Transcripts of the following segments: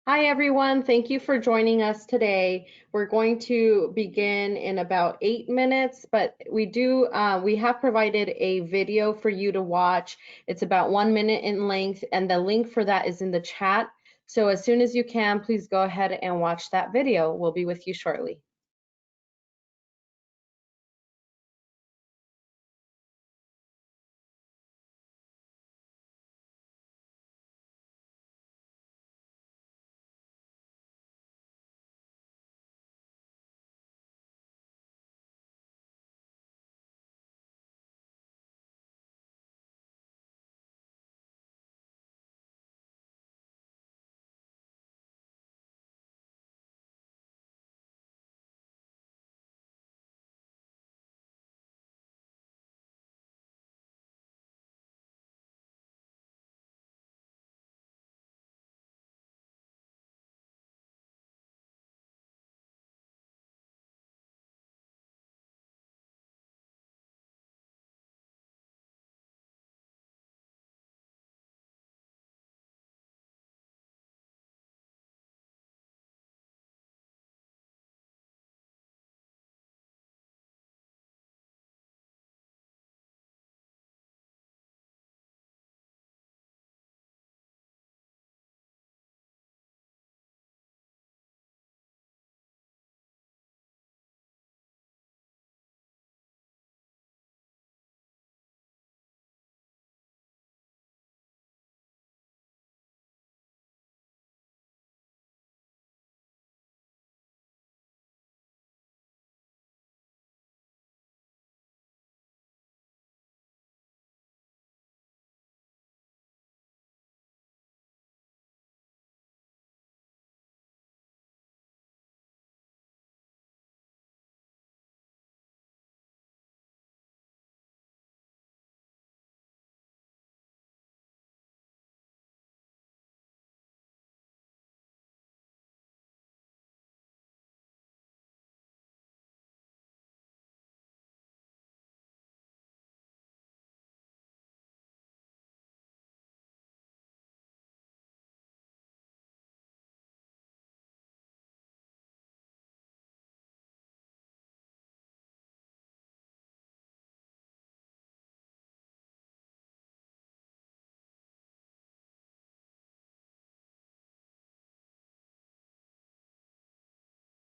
Hi, everyone. Thank you for joining us today. We're going to begin in about 8 minutes, but we have provided a video for you to watch. It's about 1 minute in length, and the link for that is in the chat. So as soon as you can, please go ahead and watch that video. We'll be with you shortly.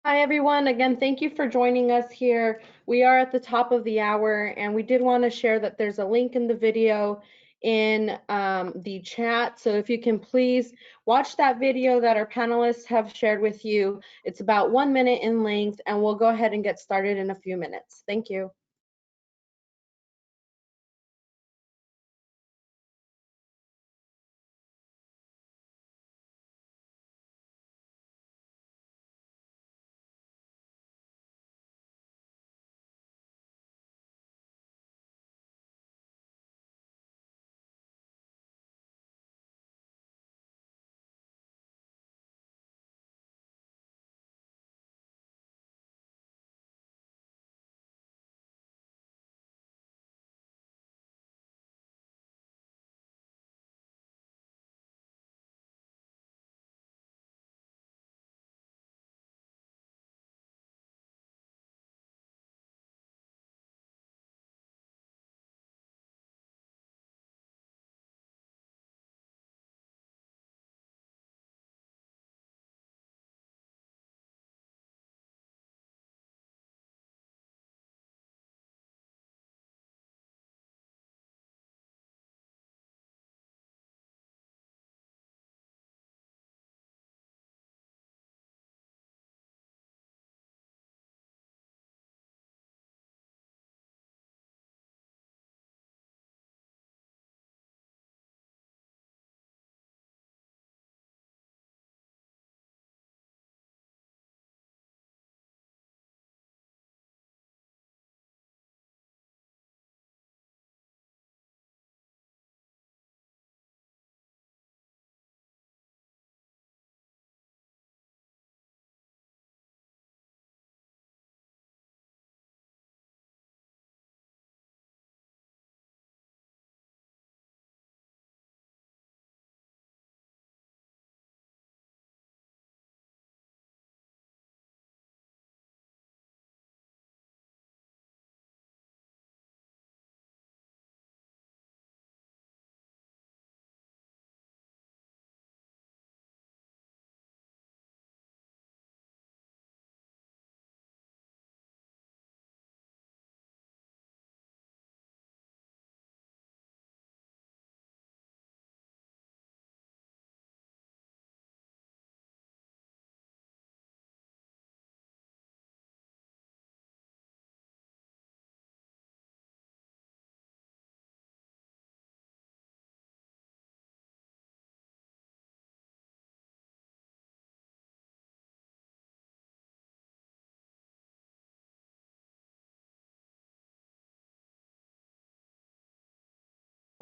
Hi, everyone. Again, thank you for joining us here. We are at the top of the hour, and we did want to share that there's a link in the video in the chat. So if you can please watch that video that our panelists have shared with you. It's about 1 minute in length, and we'll go ahead and get started in a few minutes. Thank you.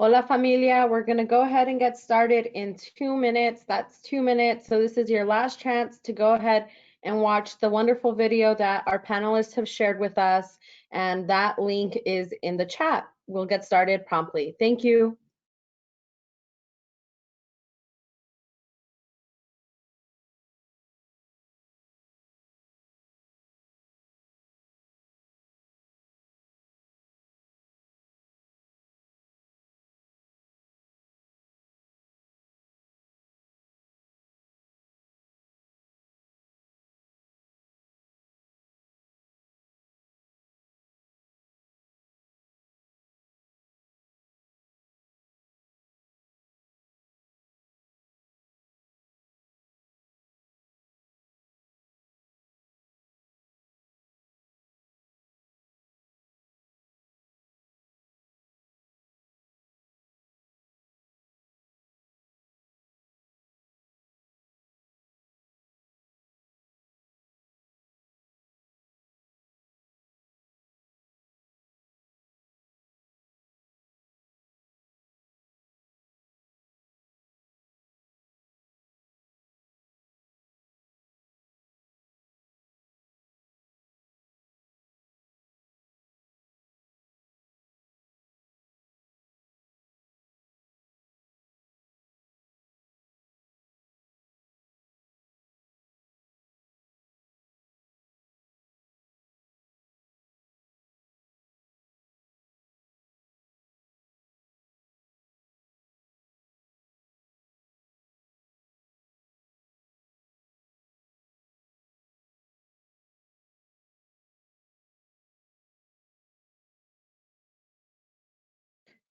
Hola familia, we're going to go ahead and get started in 2 minutes. That's 2 minutes. So this is your last chance to go ahead and watch the wonderful video that our panelists have shared with us. And that link is in the chat. We'll get started promptly. Thank you.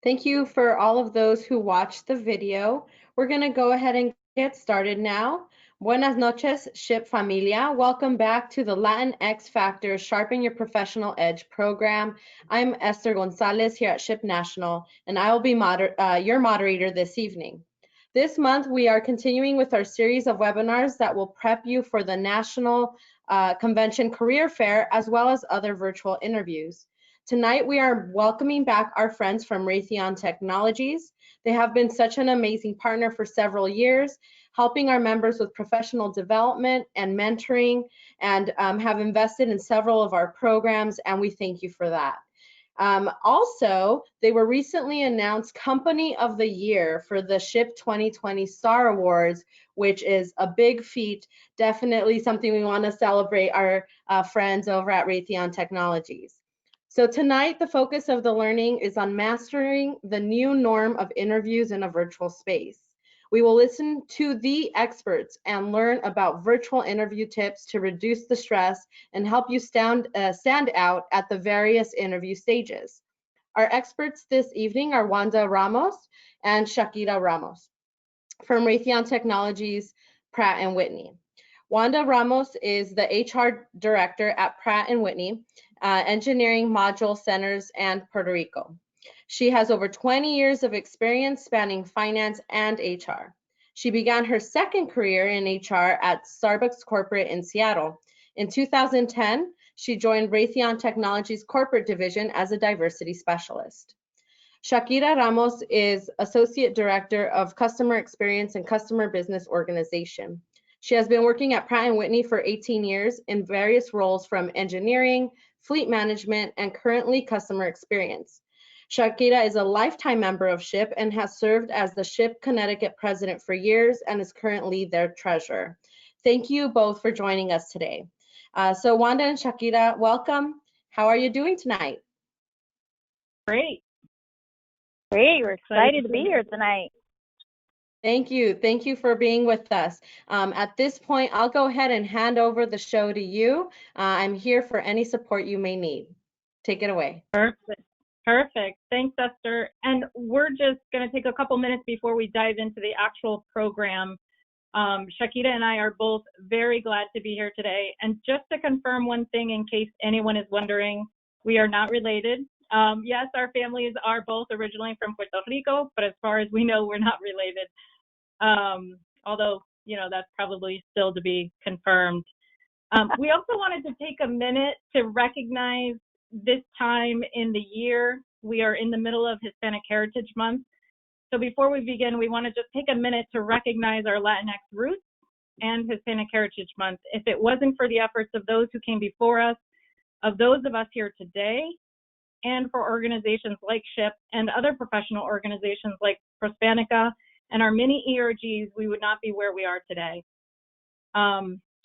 Thank you for all of those who watched the video. We're going to go ahead and get started now. Buenas noches, SHIP familia. Welcome back to the latinXfactor Sharpen Your Professional Edge program. I'm Esther Gonzalez here at SHIP National, and I will be your moderator this evening. This month, we are continuing with our series of webinars that will prep you for the National Convention Career Fair, as well as other virtual interviews. Tonight, we are welcoming back our friends from Raytheon Technologies. They have been such an amazing partner for several years, helping our members with professional development and mentoring, and have invested in several of our programs, and we thank you for that. Also, they were recently announced Company of the Year for the SHIP 2020 Star Awards, which is a big feat, definitely something we want to celebrate our friends over at Raytheon Technologies. So tonight, the focus of the learning is on mastering the new norm of interviews in a virtual space. We will listen to the experts and learn about virtual interview tips to reduce the stress and help you stand out at the various interview stages. Our experts this evening are Wanda Ramos and Shakira Ramos from Raytheon Technologies, Pratt and Whitney. Wanda Ramos is the HR director at Pratt and Whitney, Engineering Module Centers and Puerto Rico. She has over 20 years of experience spanning finance and HR. She began her second career in HR at Starbucks Corporate in Seattle. In 2010, she joined Raytheon Technologies Corporate Division as a diversity specialist. Shakira Ramos is Associate Director of Customer Experience and Customer Business Organization. She has been working at Pratt & Whitney for 18 years in various roles from engineering, fleet management, and currently customer experience. Shakira is a lifetime member of SHIP and has served as the SHIP Connecticut president for years and is currently their treasurer. Thank you both for joining us today. So Wanda and Shakira, welcome. How are you doing tonight? Great. We're excited to be here tonight. Thank you. Thank you for being with us. At this point, I'll go ahead and hand over the show to you. I'm here for any support you may need. Take it away. Perfect. Thanks, Esther. And we're just going to take a couple minutes before we dive into the actual program. Shakira and I are both very glad to be here today. And just to confirm one thing, in case anyone is wondering, we are not related. Yes, our families are both originally from Puerto Rico, but as far as we know, we're not related. Although, you know, that's probably still to be confirmed. We also wanted to take a minute to recognize this time in the year. We are in the middle of Hispanic Heritage Month. So before we begin, we want to just take a minute to recognize our Latinx roots and Hispanic Heritage Month. If it wasn't for the efforts of those who came before us, of those of us here today, and for organizations like SHIP and other professional organizations like Prospanica and our many ERGs, we would not be where we are today,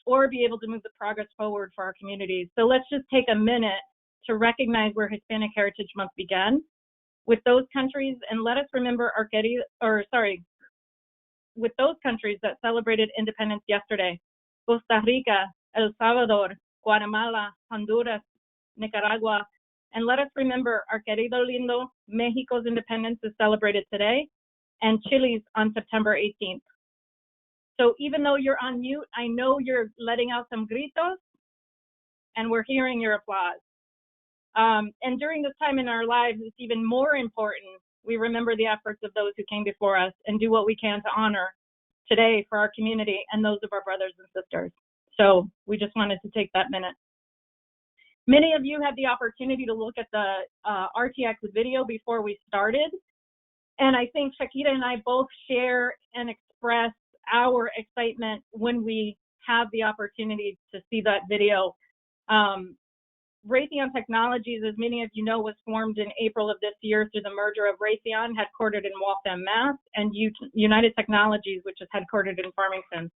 or be able to move the progress forward for our communities. So let's just take a minute to recognize where Hispanic Heritage Month began with those countries, and let us remember with those countries that celebrated independence yesterday: Costa Rica, El Salvador, Guatemala, Honduras, Nicaragua, and let us remember our querido lindo Mexico's independence is celebrated today, and Chile's on September 18th. So even though you're on mute, I know you're letting out some gritos, and we're hearing your applause. And during this time in our lives, it's even more important we remember the efforts of those who came before us and do what we can to honor today for our community and those of our brothers and sisters. So we just wanted to take that minute. Many of you had the opportunity to look at the RTX video before we started. And I think Shakira and I both share and express our excitement when we have the opportunity to see that video. Raytheon Technologies, as many of you know, was formed in April of this year through the merger of Raytheon, headquartered in Waltham, Mass, and United Technologies, which is headquartered in Farmington.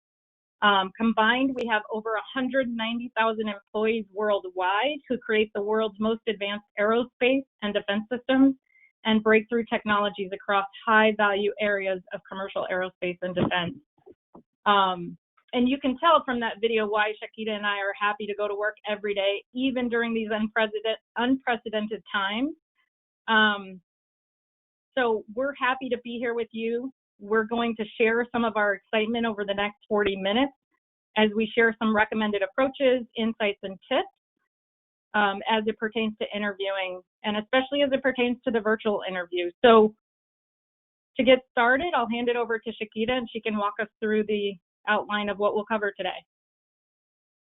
Combined, we have over 190,000 employees worldwide who create the world's most advanced aerospace and defense systems and breakthrough technologies across high-value areas of commercial aerospace and defense. And you can tell from that video why Shakira and I are happy to go to work every day, even during these unprecedented times. So we're happy to be here with you. We're going to share some of our excitement over the next 40 minutes as we share some recommended approaches, insights, and tips as it pertains to interviewing, and especially as it pertains to the virtual interview. So to get started, I'll hand it over to Shakira, and she can walk us through the outline of what we'll cover today.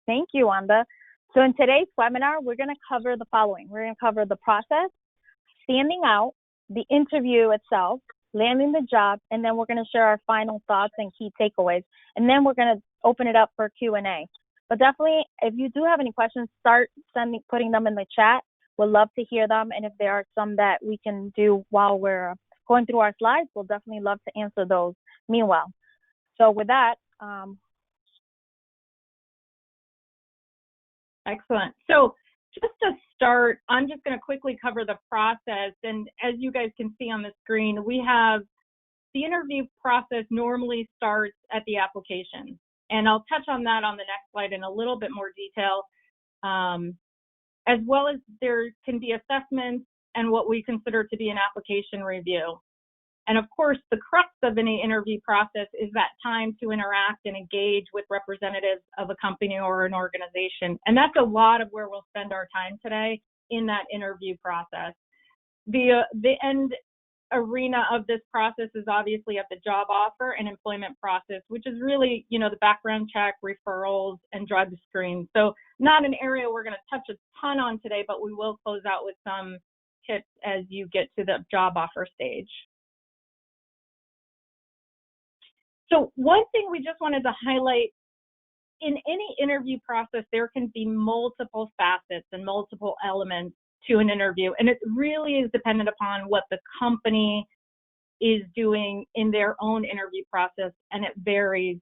Thank you, Wanda. So in today's webinar, we're going to cover the following. We're going to cover the process, standing out, the interview itself, landing the job, and then we're going to share our final thoughts and key takeaways. And then we're going to open it up for Q&A. But definitely, if you do have any questions, start putting them in the chat. We'd love to hear them. And if there are some that we can do while we're going through our slides, we'll definitely love to answer those meanwhile. So with that, excellent. So just to start, I'm just going to quickly cover the process. And as you guys can see on the screen, we have the interview process normally starts at the application. And I'll touch on that on the next slide in a little bit more detail, as well as there can be assessments and what we consider to be an application review. And of course, the crux of any interview process is that time to interact and engage with representatives of a company or an organization. And that's a lot of where we'll spend our time today in that interview process. The end arena of this process is obviously at the job offer and employment process, which is really, the background check, referrals, and drug screen. So not an area we're going to touch a ton on today, but we will close out with some tips as you get to the job offer stage. So one thing we just wanted to highlight, in any interview process, there can be multiple facets and multiple elements to an interview, and it really is dependent upon what the company is doing in their own interview process, and it varies.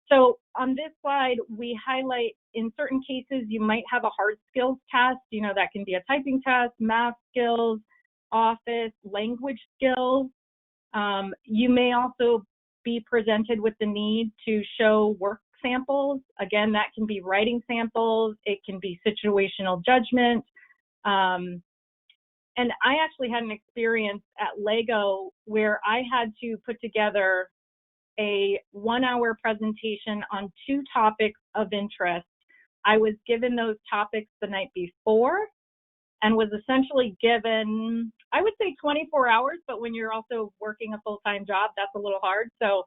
So on this slide, we highlight in certain cases, you might have a hard skills test, that can be a typing test, math skills, office, language skills. You may also be presented with the need to show work samples. Again, that can be writing samples, it can be situational judgment. And I actually had an experience at Lego where I had to put together a 1-hour presentation on 2 topics of interest. I was given those topics the night before and was essentially given, I would say 24 hours, but when you're also working a full-time job, that's a little hard. So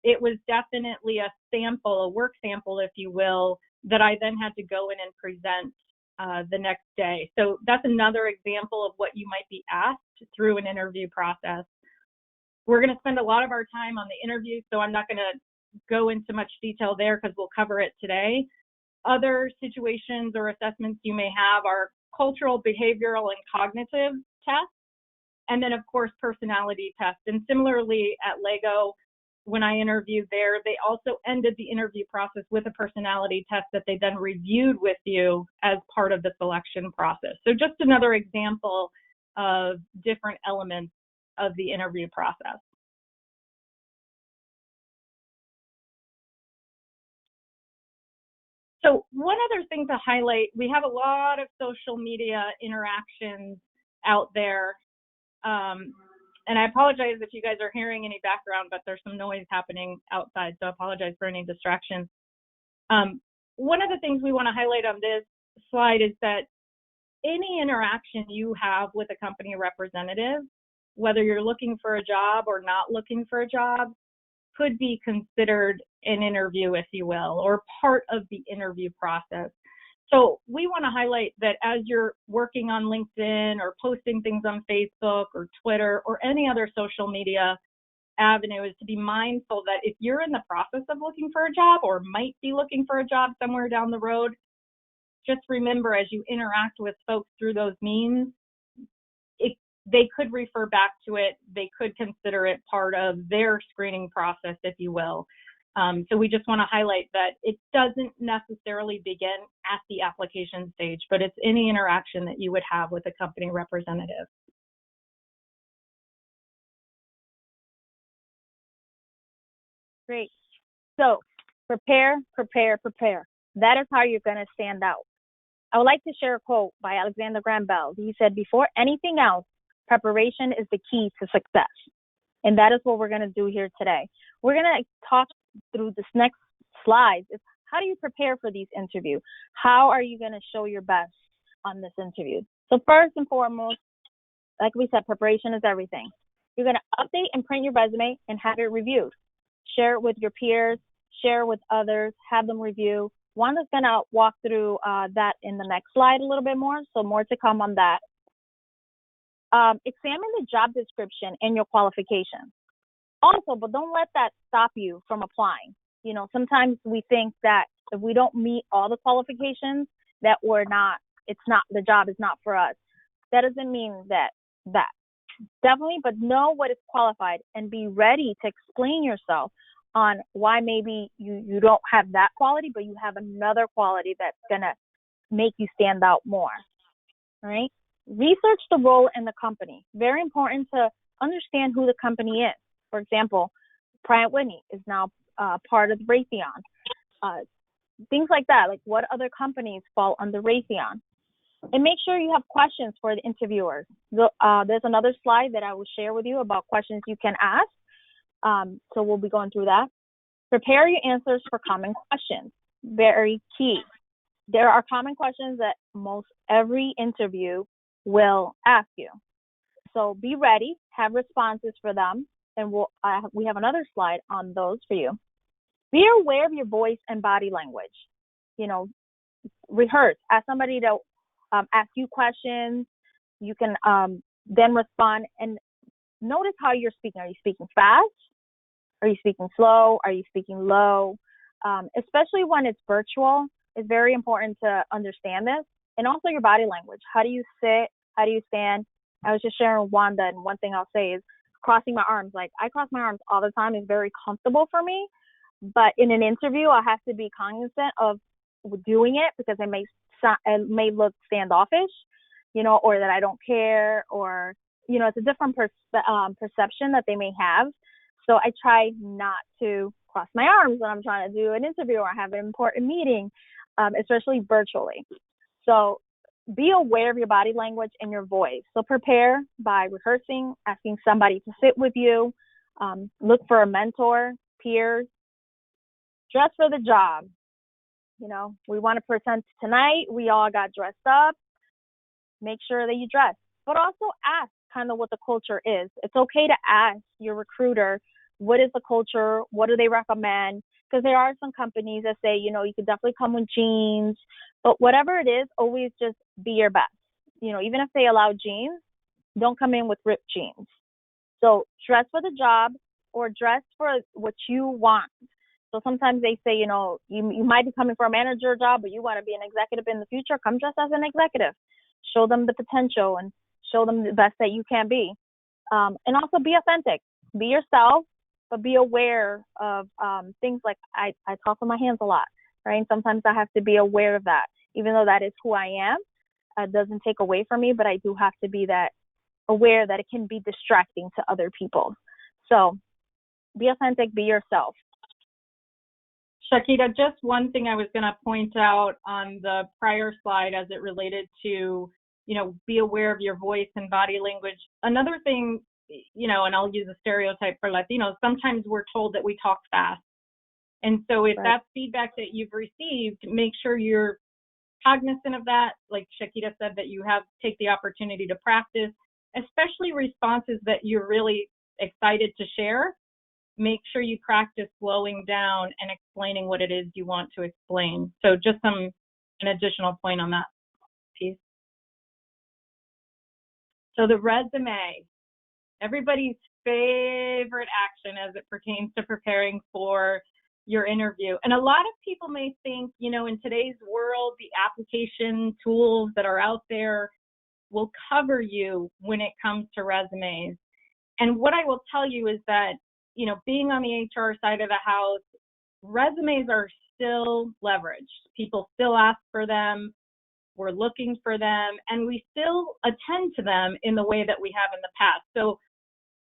it was definitely a sample, a work sample, if you will, that I then had to go in and present the next day. So that's another example of what you might be asked through an interview process. We're going to spend a lot of our time on the interview, so I'm not going to go into much detail there because we'll cover it today. Other situations or assessments you may have are cultural, behavioral, and cognitive tests. And then, of course, personality tests. And similarly at Lego, when I interviewed there, they also ended the interview process with a personality test that they then reviewed with you as part of the selection process. So just another example of different elements of the interview process. So one other thing to highlight, we have a lot of social media interactions out there. And I apologize if you guys are hearing any background, but there's some noise happening outside, so I apologize for any distractions. One of the things we want to highlight on this slide is that any interaction you have with a company representative, whether you're looking for a job or not looking for a job, could be considered an interview, if you will, or part of the interview process. So we want to highlight that as you're working on LinkedIn or posting things on Facebook or Twitter or any other social media avenue, is to be mindful that if you're in the process of looking for a job or might be looking for a job somewhere down the road, just remember as you interact with folks through those means, they could refer back to it. They could consider it part of their screening process, if you will. So we just want to highlight that it doesn't necessarily begin at the application stage, but it's any interaction that you would have with a company representative. Great. So prepare, prepare, prepare. That is how you're going to stand out. I would like to share a quote by Alexander Graham Bell. He said, "Before anything else, preparation is the key to success." And that is what we're going to do here today. We're going to talk through this next slide. Is how do you prepare for these interviews? How are you going to show your best on this interview? So first and foremost, like we said, preparation is everything. You're going to update and print your resume and have it reviewed. Share it with your peers, share it with others, have them review. Wanda's going to walk through that in the next slide a little bit more, so more to come on that. Examine the job description and your qualifications. Also, but don't let that stop you from applying. You know, sometimes we think that if we don't meet all the qualifications, that the job is not for us. That doesn't mean that. Definitely, but know what is qualified and be ready to explain yourself on why maybe you don't have that quality, but you have another quality that's going to make you stand out more. All right? Research the role in the company. Very important to understand who the company is. For example, Pratt Whitney is now part of Raytheon. Things like that, like what other companies fall under Raytheon. And make sure you have questions for the interviewers. There's another slide that I will share with you about questions you can ask. So we'll be going through that. Prepare your answers for common questions. Very key. There are common questions that most every interview will ask you. So be ready, have responses for them, and we have another slide on those for you. Be aware of your voice and body language. You know, rehearse. Ask somebody to ask you questions. You can then respond and notice how you're speaking. Are you speaking fast? Are you speaking slow? Are you speaking low? Especially when it's virtual, it's very important to understand this. And also your body language. How do you sit? How do you stand? I was just sharing with Wanda, and one thing I'll say is crossing my arms. Like, I cross my arms all the time. It's very comfortable for me. But in an interview, I have to be cognizant of doing it because it may look standoffish, you know, or that I don't care, or, you know, it's a different perception that they may have. So I try not to cross my arms when I'm trying to do an interview or have an important meeting, especially virtually. So be aware of your body language and your voice. So prepare by rehearsing, asking somebody to sit with you, look for a mentor, peers, dress for the job. You know, we want to present tonight. We all got dressed up. Make sure that you dress, but also ask kind of what the culture is. It's okay to ask your recruiter, what is the culture? What do they recommend? Because there are some companies that say, you know, you can definitely come with jeans, but whatever it is, always just be your best. You know, even if they allow jeans, don't come in with ripped jeans. So dress for the job or dress for what you want. So sometimes they say, you know, you might be coming for a manager job, but you want to be an executive in the future. Come dress as an executive. Show them the potential and show them the best that you can be. And also be authentic. Be yourself, but be aware of things like I talk with my hands a lot, right? And sometimes I have to be aware of that. Even though that is who I am, it doesn't take away from me, but I do have to be that aware that it can be distracting to other people. So be authentic, be yourself. Shakita, just one thing I was going to point out on the prior slide as it related to, you know, be aware of your voice and body language. Another thing, you know, and I'll use a stereotype for Latinos, sometimes we're told that we talk fast. And so if that's feedback that you've received, make sure you're cognizant of that. Like Shakita said, that you have take the opportunity to practice, especially responses that you're really excited to share. Make sure you practice slowing down and explaining what it is you want to explain. So just an additional point on that piece. So the resume, everybody's favorite action as it pertains to preparing for your interview. And a lot of people may think, you know, in today's world, the application tools that are out there will cover you when it comes to resumes. And what I will tell you is that, you know, being on the HR side of the house, resumes are still leveraged. People still ask for them. We're looking for them, and we still attend to them in the way that we have in the past. So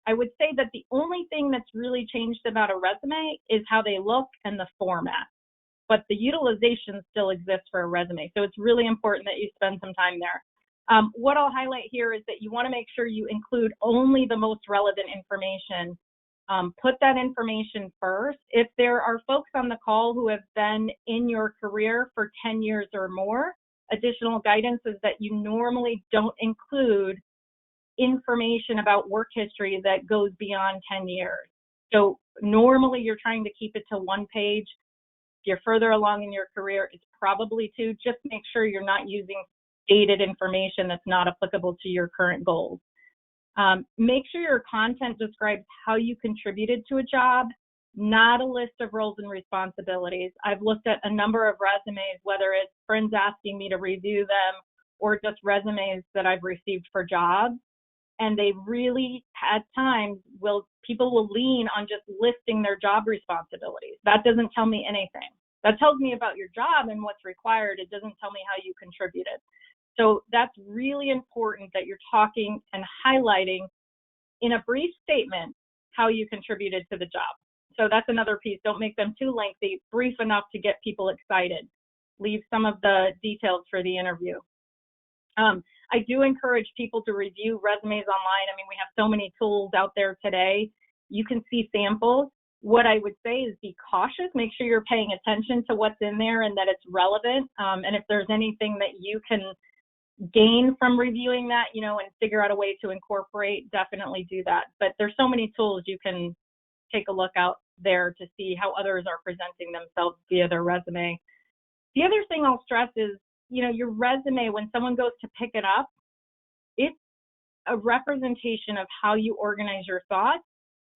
I would say that the only thing that's really changed about a resume is how they look and the format. But the utilization still exists for a resume. So it's really important that you spend some time there. What I'll highlight here is that you want to make sure you include only the most relevant information. Put that information first. If there are folks on the call who have been in your career for 10 years or more, additional guidance is that you normally don't include information about work history that goes beyond 10 years. So normally you're trying to keep it to one page. If you're further along in your career, it's probably two. Just make sure you're not using dated information that's not applicable to your current goals. Make sure your content describes how you contributed to a job, not a list of roles and responsibilities. I've looked at a number of resumes, whether it's friends asking me to review them or just resumes that I've received for jobs. And they really, at times, people will lean on just listing their job responsibilities. That doesn't tell me anything. That tells me about your job and what's required. It doesn't tell me how you contributed. So that's really important that you're talking and highlighting in a brief statement how you contributed to the job. So that's another piece. Don't make them too lengthy, brief enough to get people excited. Leave some of the details for the interview. I do encourage people to review resumes online. I mean, we have so many tools out there today. You can see samples. What I would say is be cautious. Make sure you're paying attention to what's in there and that it's relevant. And if there's anything that you can gain from reviewing that, you know, and figure out a way to incorporate, definitely do that. But there's so many tools you can take a look out there to see how others are presenting themselves via their resume. The other thing I'll stress is, you know, your resume, when someone goes to pick it up, it's a representation of how you organize your thoughts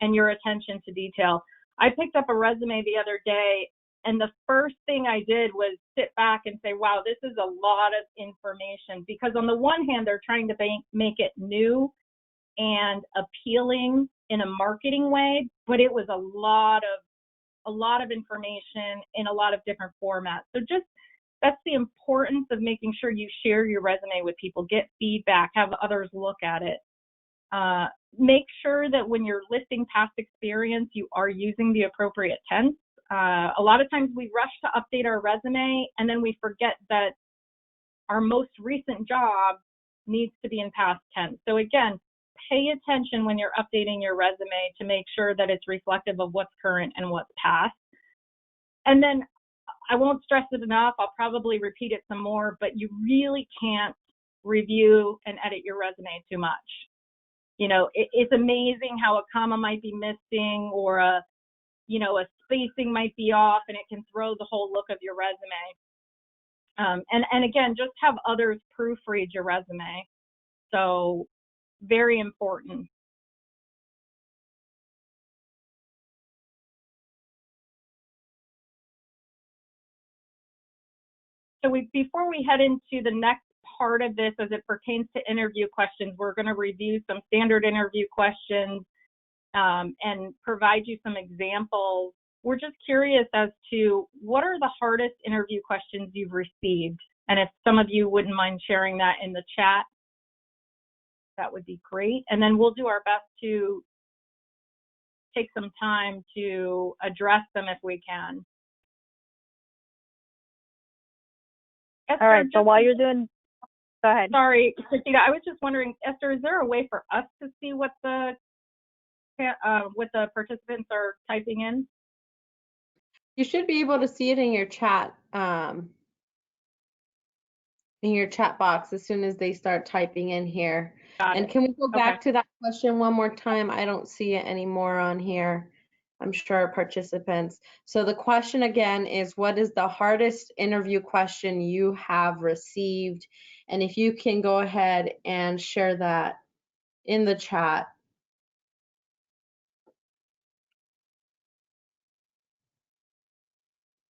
and your attention to detail. I picked up a resume the other day, and the first thing I did was sit back and say, wow, this is a lot of information. Because on the one hand, they're trying to make it new and appealing in a marketing way, but it was a lot of information in a lot of different formats. So just that's the importance of making sure you share your resume with people, get feedback, have others look at it. Make sure that when you're listing past experience, you are using the appropriate tense. A lot of times we rush to update our resume and then we forget that our most recent job needs to be in past tense. So again, pay attention when you're updating your resume to make sure that it's reflective of what's current and what's past. And then I won't stress it enough, I'll probably repeat it some more, but you really can't review and edit your resume too much. You know, it's amazing how a comma might be missing or a spacing might be off, and it can throw the whole look of your resume. And again, just have others proofread your resume. So very important. Before we head into the next part of this as it pertains to interview questions, we're going to review some standard interview questions and provide you some examples. We're just curious as to what are the hardest interview questions you've received? And if some of you wouldn't mind sharing that in the chat, that would be great. And then we'll do our best to take some time to address them if we can. Esther, All right, so while you're doing, go ahead. Sorry, Christina, I was just wondering, Esther, is there a way for us to see what the participants are typing in? You should be able to see it in your chat box as soon as they start typing in here. And can we go back to that question one more time? I don't see it anymore on here. I'm sure our participants. So the question again is, what is the hardest interview question you have received? And if you can go ahead and share that in the chat.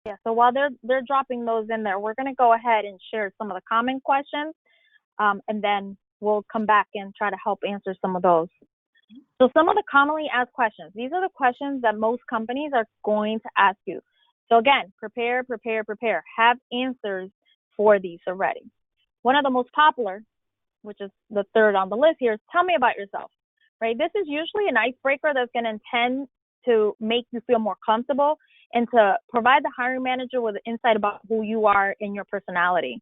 Yeah, so while they're dropping those in there, we're going to go ahead and share some of the common questions, and then we'll come back and try to help answer some of those. So some of the commonly asked questions, these are the questions that most companies are going to ask you. So again, prepare. Have answers for these already. One of the most popular, which is the third on the list here, is tell me about yourself, right? This is usually an icebreaker that's going to intend to make you feel more comfortable and to provide the hiring manager with insight about who you are and your personality.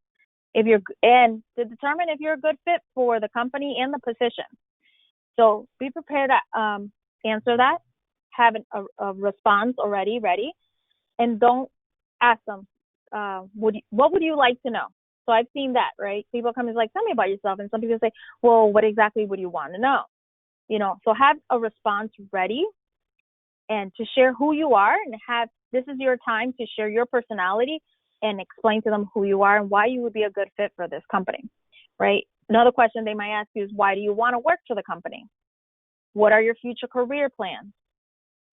And to determine if you're a good fit for the company and the position. So be prepared to answer that, have a response already ready, and don't ask them, what would you like to know? So I've seen that, right? People come and like, tell me about yourself. And some people say, well, what exactly would you want to know? So have a response ready and to share who you are, and this is your time to share your personality and explain to them who you are and why you would be a good fit for this company, right? Another question they might ask you is, why do you want to work for the company? What are your future career plans?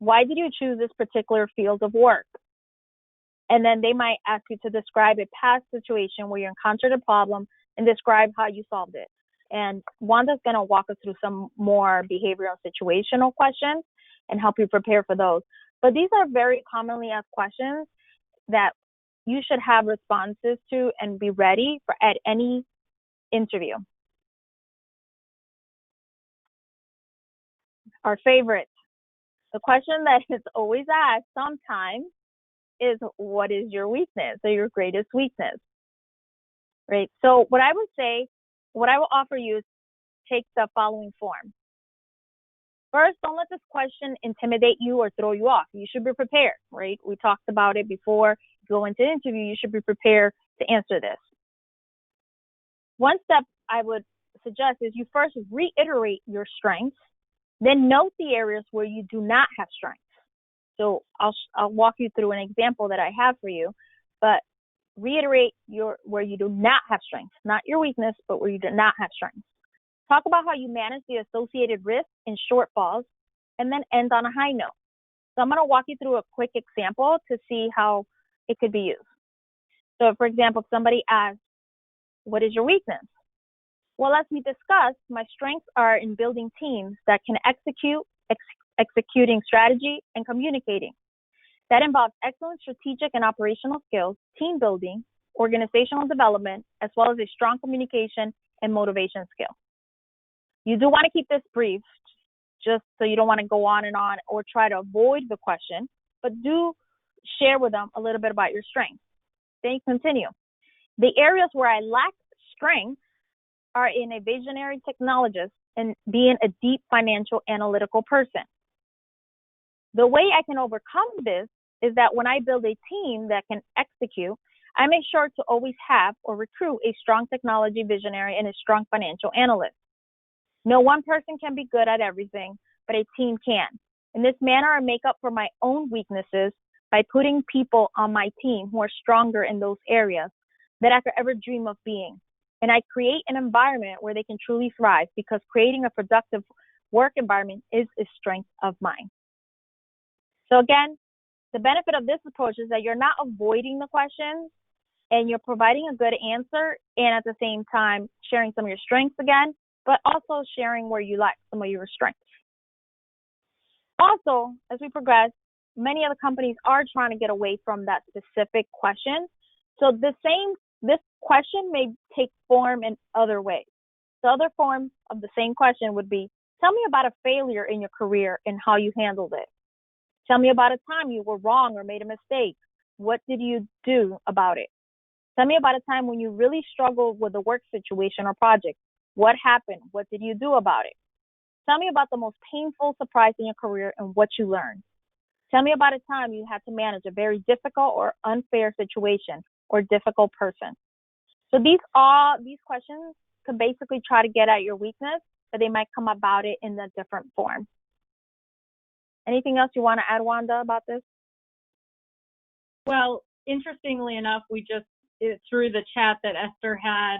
Why did you choose this particular field of work? And then they might ask you to describe a past situation where you encountered a problem and describe how you solved it. And Wanda's going to walk us through some more behavioral situational questions and help you prepare for those. But these are very commonly asked questions that you should have responses to and be ready for at any interview. Our favorite, the question that is always asked sometimes is, what is your weakness or your greatest weakness? Right? So what I will offer you is take the following form. First, don't let this question intimidate you or throw you off. You should be prepared, right? We talked about it before you go into the interview. You should be prepared to answer this. One step I would suggest is you first reiterate your strengths, then note the areas where you do not have strengths. So I'll walk you through an example that I have for you, but reiterate where you do not have strengths, not your weakness, but where you do not have strengths. Talk about how you manage the associated risks and shortfalls, and then end on a high note. So I'm going to walk you through a quick example to see how it could be used. So for example, if somebody asks, what is your weakness? Well, as we discussed, my strengths are in building teams that can executing strategy and communicating. That involves excellent strategic and operational skills, team building, organizational development, as well as a strong communication and motivation skill. You do want to keep this brief, just so you don't want to go on and on or try to avoid the question, but do share with them a little bit about your strengths. Then you continue. The areas where I lack strength are in a visionary technologist and being a deep financial analytical person. The way I can overcome this is that when I build a team that can execute, I make sure to always have or recruit a strong technology visionary and a strong financial analyst. No one person can be good at everything, but a team can. In this manner, I make up for my own weaknesses by putting people on my team who are stronger in those areas that I could ever dream of being. And I create an environment where they can truly thrive, because creating a productive work environment is a strength of mine. So again, the benefit of this approach is that you're not avoiding the questions, and you're providing a good answer, and at the same time sharing some of your strengths again, but also sharing where you lack some of your strengths. Also, as we progress, many other companies are trying to get away from that specific question. So this question may take form in other ways. The other form of the same question would be, tell me about a failure in your career and how you handled it. Tell me about a time you were wrong or made a mistake. What did you do about it? Tell me about a time when you really struggled with a work situation or project. What happened? What did you do about it? Tell me about the most painful surprise in your career and what you learned. Tell me about a time you had to manage a very difficult or unfair situation or difficult person. So these questions could basically try to get at your weakness, but they might come about it in a different form. Anything else you want to add, Wanda, about this? Well, interestingly enough, through the chat that Esther had,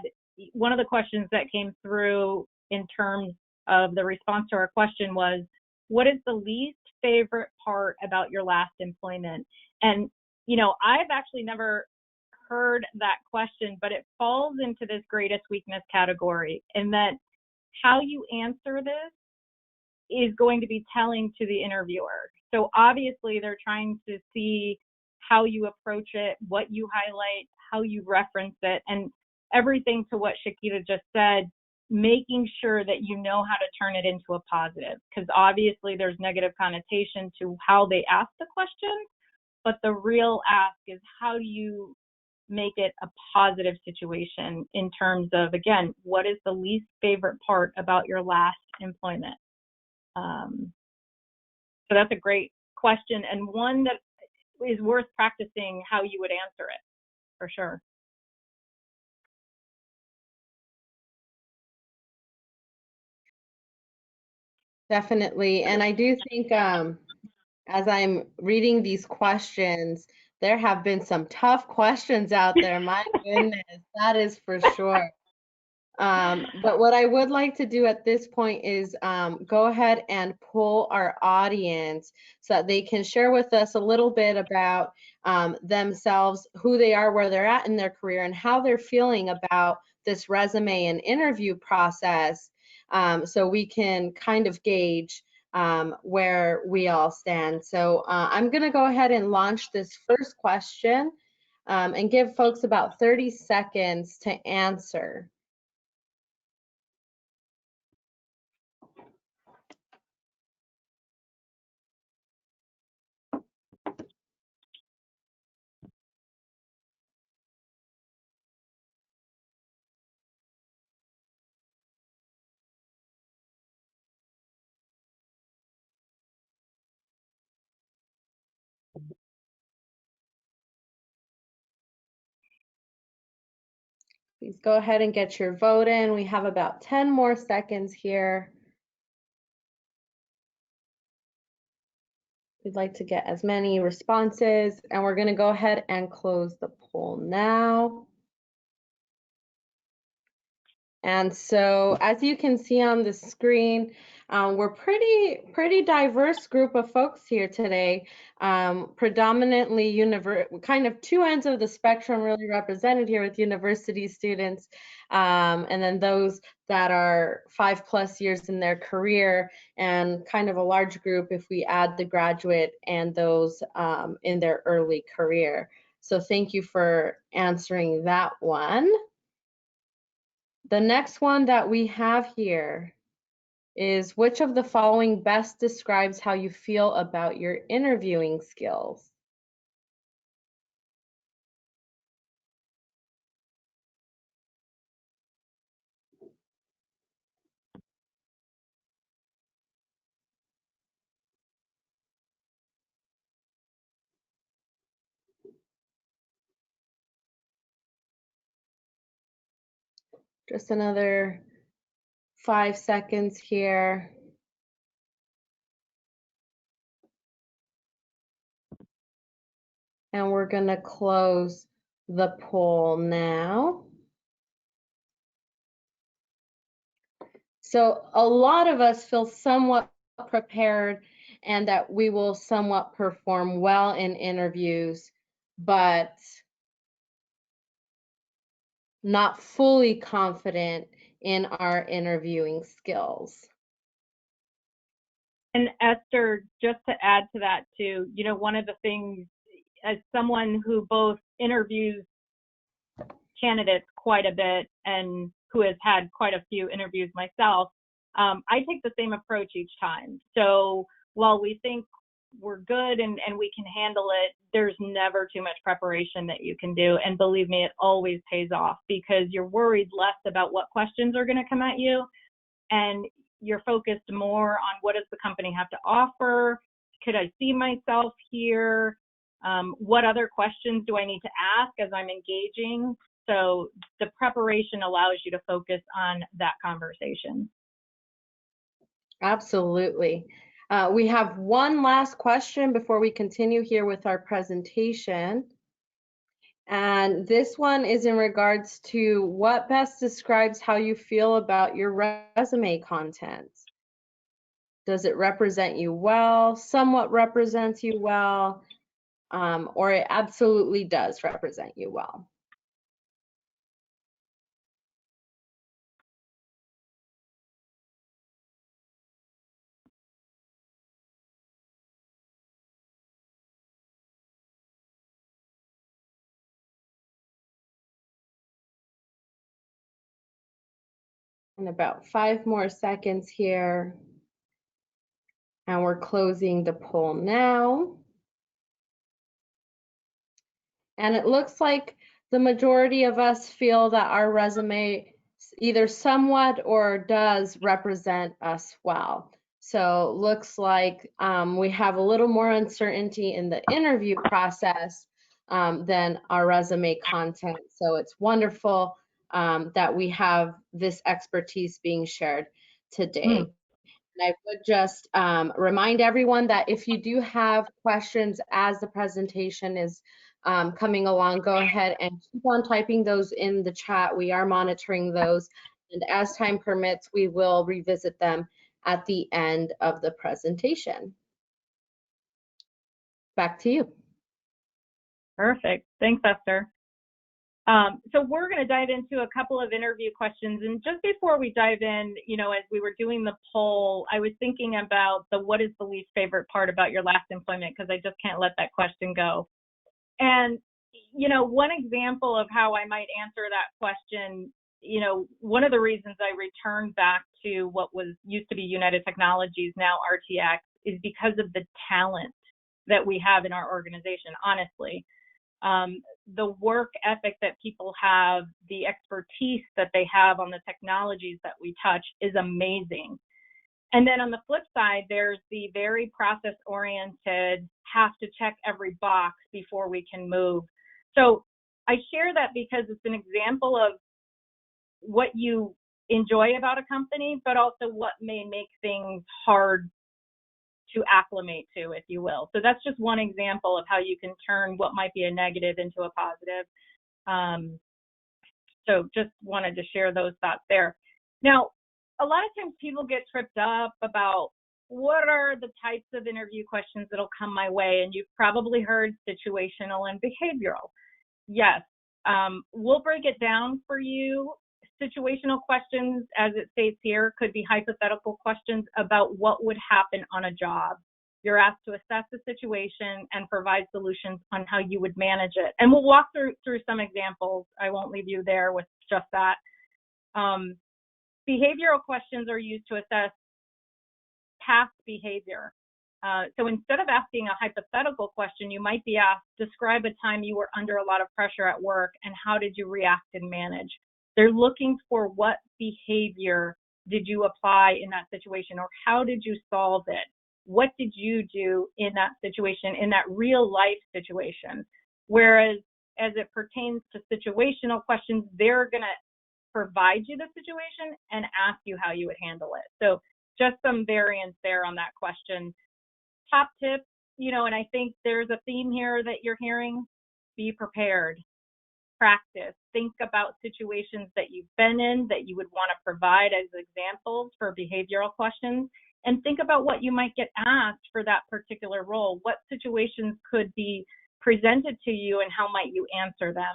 one of the questions that came through in terms of the response to our question was, what is the least favorite part about your last employment? And, I've actually never heard that question, but it falls into this greatest weakness category, in that how you answer this is going to be telling to the interviewer. So obviously they're trying to see how you approach it, what you highlight, how you reference it, and everything to what Shakita just said, making sure that you know how to turn it into a positive, because obviously there's negative connotation to how they ask the question, but the real ask is, how do you make it a positive situation in terms of, again, what is the least favorite part about your last employment? So that's a great question, and one that is worth practicing how you would answer it, for sure. Definitely. And I do think as I'm reading these questions, there have been some tough questions out there. My goodness, that is for sure. But what I would like to do at this point is go ahead and poll our audience so that they can share with us a little bit about themselves, who they are, where they're at in their career, and how they're feeling about this resume and interview process, so we can kind of gauge where we all stand. So I'm going to go ahead and launch this first question and give folks about 30 seconds to answer. Please go ahead and get your vote in. We have about 10 more seconds here. We'd like to get as many responses, and we're going to go ahead and close the poll now. And so, as you can see on the screen, we're pretty diverse group of folks here today. Predominantly kind of two ends of the spectrum really represented here with university students, and then those that are 5+ years in their career, and kind of a large group if we add the graduate and those in their early career. So thank you for answering that one. The next one that we have here is, which of the following best describes how you feel about your interviewing skills? Just another 5 seconds here. And we're going to close the poll now. So a lot of us feel somewhat prepared and that we will somewhat perform well in interviews, but not fully confident in our interviewing skills. And Esther, just to add to that too, you know, one of the things, as someone who both interviews candidates quite a bit and who has had quite a few interviews myself, I take the same approach each time. So while we think we're good and we can handle it, there's never too much preparation that you can do. And believe me, it always pays off, because you're worried less about what questions are going to come at you, and you're focused more on what does the company have to offer? Could I see myself here? What other questions do I need to ask as I'm engaging? So the preparation allows you to focus on that conversation. Absolutely. We have one last question before we continue here with our presentation. And this one is in regards to what best describes how you feel about your resume content. Does it represent you well, somewhat represents you well, or it absolutely does represent you well? In about 5 more seconds here. And we're closing the poll now. And it looks like the majority of us feel that our resume either somewhat or does represent us well. So looks like we have a little more uncertainty in the interview process than our resume content. So it's wonderful that we have this expertise being shared today. And I would just remind everyone that if you do have questions as the presentation is coming along, go ahead and keep on typing those in the chat. We are monitoring those. And as time permits, we will revisit them at the end of the presentation. Back to you. Perfect. Thanks, Esther. So we're going to dive into a couple of interview questions. And just before we dive in, you know, as we were doing the poll, I was thinking about what is the least favorite part about your last employment, because I just can't let that question go. And, you know, one example of how I might answer that question, you know, one of the reasons I returned back to what was used to be United Technologies, now RTX, is because of the talent that we have in our organization, honestly. The work ethic that people have, the expertise that they have on the technologies that we touch is amazing. And then on the flip side, there's the very process-oriented, have to check every box before we can move. So I share that because it's an example of what you enjoy about a company, but also what may make things hard to acclimate to, if you will. So that's just one example of how you can turn what might be a negative into a positive. So just wanted to share those thoughts there. Now, a lot of times people get tripped up about what are the types of interview questions that'll come my way, and you've probably heard situational and behavioral. Yes, we'll break it down for you. Situational questions, as it states here, could be hypothetical questions about what would happen on a job. You're asked to assess the situation and provide solutions on how you would manage it. And we'll walk through some examples. I won't leave you there with just that. Behavioral questions are used to assess past behavior. So instead of asking a hypothetical question, you might be asked, describe a time you were under a lot of pressure at work and how did you react and manage? They're looking for what behavior did you apply in that situation, or how did you solve it? What did you do in that situation, in that real life situation? Whereas as it pertains to situational questions, they're going to provide you the situation and ask you how you would handle it. So just some variance there on that question. Top tip, you know, and I think there's a theme here that you're hearing: be prepared. Practice. Think about situations that you've been in that you would want to provide as examples for behavioral questions, and think about what you might get asked for that particular role. What situations could be presented to you and how might you answer them?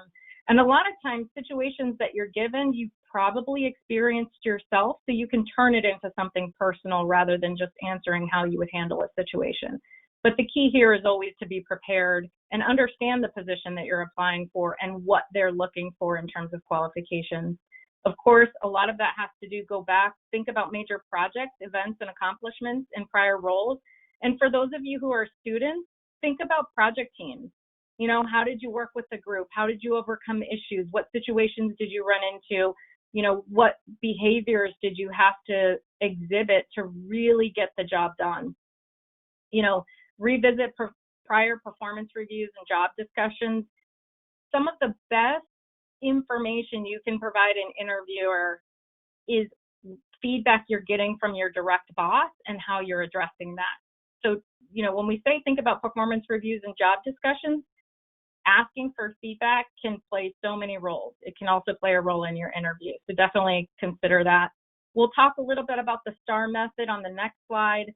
And a lot of times, situations that you're given, you've probably experienced yourself, so you can turn it into something personal rather than just answering how you would handle a situation. But the key here is always to be prepared and understand the position that you're applying for and what they're looking for in terms of qualifications. Of course, a lot of that has to do, go back, think about major projects, events, and accomplishments in prior roles. And for those of you who are students, think about project teams. You know, how did you work with the group? How did you overcome issues? What situations did you run into? You know, what behaviors did you have to exhibit to really get the job done? You know, revisit prior performance reviews and job discussions. Some of the best information you can provide an interviewer is feedback you're getting from your direct boss and how you're addressing that. So, you know, when we say think about performance reviews and job discussions, asking for feedback can play so many roles. It can also play a role in your interview. So definitely consider that. We'll talk a little bit about the STAR method on the next slide,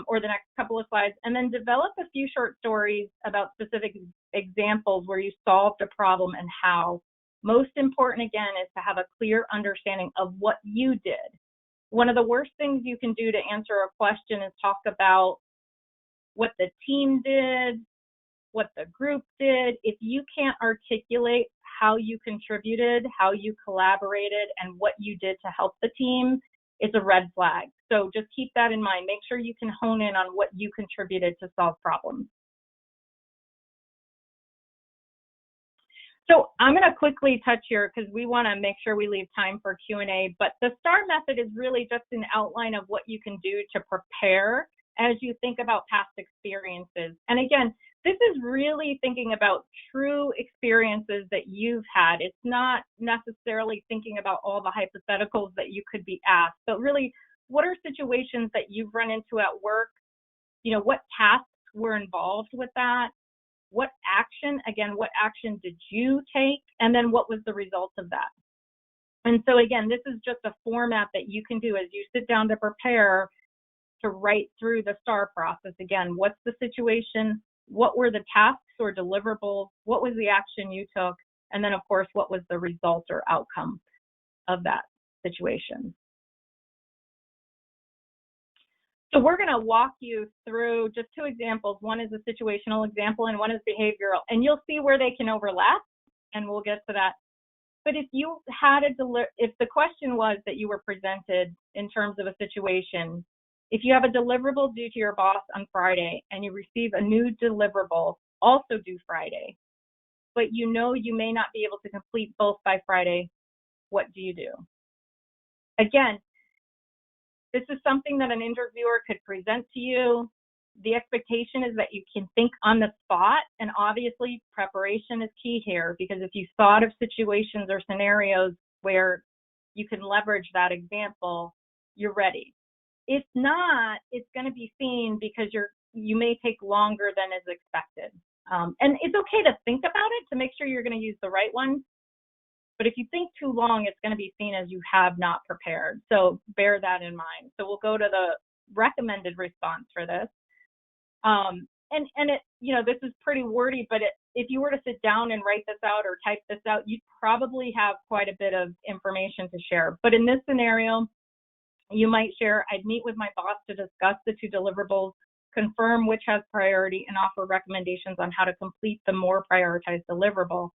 or the next couple of slides, and then develop a few short stories about specific examples where you solved a problem and how. Most important, again, is to have a clear understanding of what you did. One of the worst things you can do to answer a question is talk about what the team did, what the group did. If you can't articulate how you contributed, how you collaborated, and what you did to help the team, it's a red flag. So just keep that in mind. Make sure you can hone in on what you contributed to solve problems. So I'm going to quickly touch here because we want to make sure we leave time for Q&A, but the STAR method is really just an outline of what you can do to prepare as you think about past experiences. And again, this is really thinking about true experiences that you've had. It's not necessarily thinking about all the hypotheticals that you could be asked, but really, what are situations that you've run into at work? You know, what tasks were involved with that? What action, again, what action did you take? And then what was the result of that? And so again, this is just a format that you can do as you sit down to prepare to write through the STAR process. Again, what's the situation? What were the tasks or deliverables? What was the action you took? And then, of course, what was the result or outcome of that situation? So we're going to walk you through just two examples. One is a situational example and one is behavioral. And you'll see where they can overlap, and we'll get to that. But if you had if the question was that you were presented in terms of a situation, if you have a deliverable due to your boss on Friday and you receive a new deliverable also due Friday, but you know you may not be able to complete both by Friday, what do you do? Again, this is something that an interviewer could present to you. The expectation is that you can think on the spot, and obviously preparation is key here, because if you thought of situations or scenarios where you can leverage that example, you're ready. If not, it's going to be seen because you may take longer than is expected. And it's okay to think about it to make sure you're going to use the right one. But if you think too long, it's going to be seen as you have not prepared. So bear that in mind. So we'll go to the recommended response for this. And it, you know, this is pretty wordy, but if you were to sit down and write this out or type this out, you'd probably have quite a bit of information to share. But in this scenario, you might share, I'd meet with my boss to discuss the two deliverables, confirm which has priority, and offer recommendations on how to complete the more prioritized deliverable,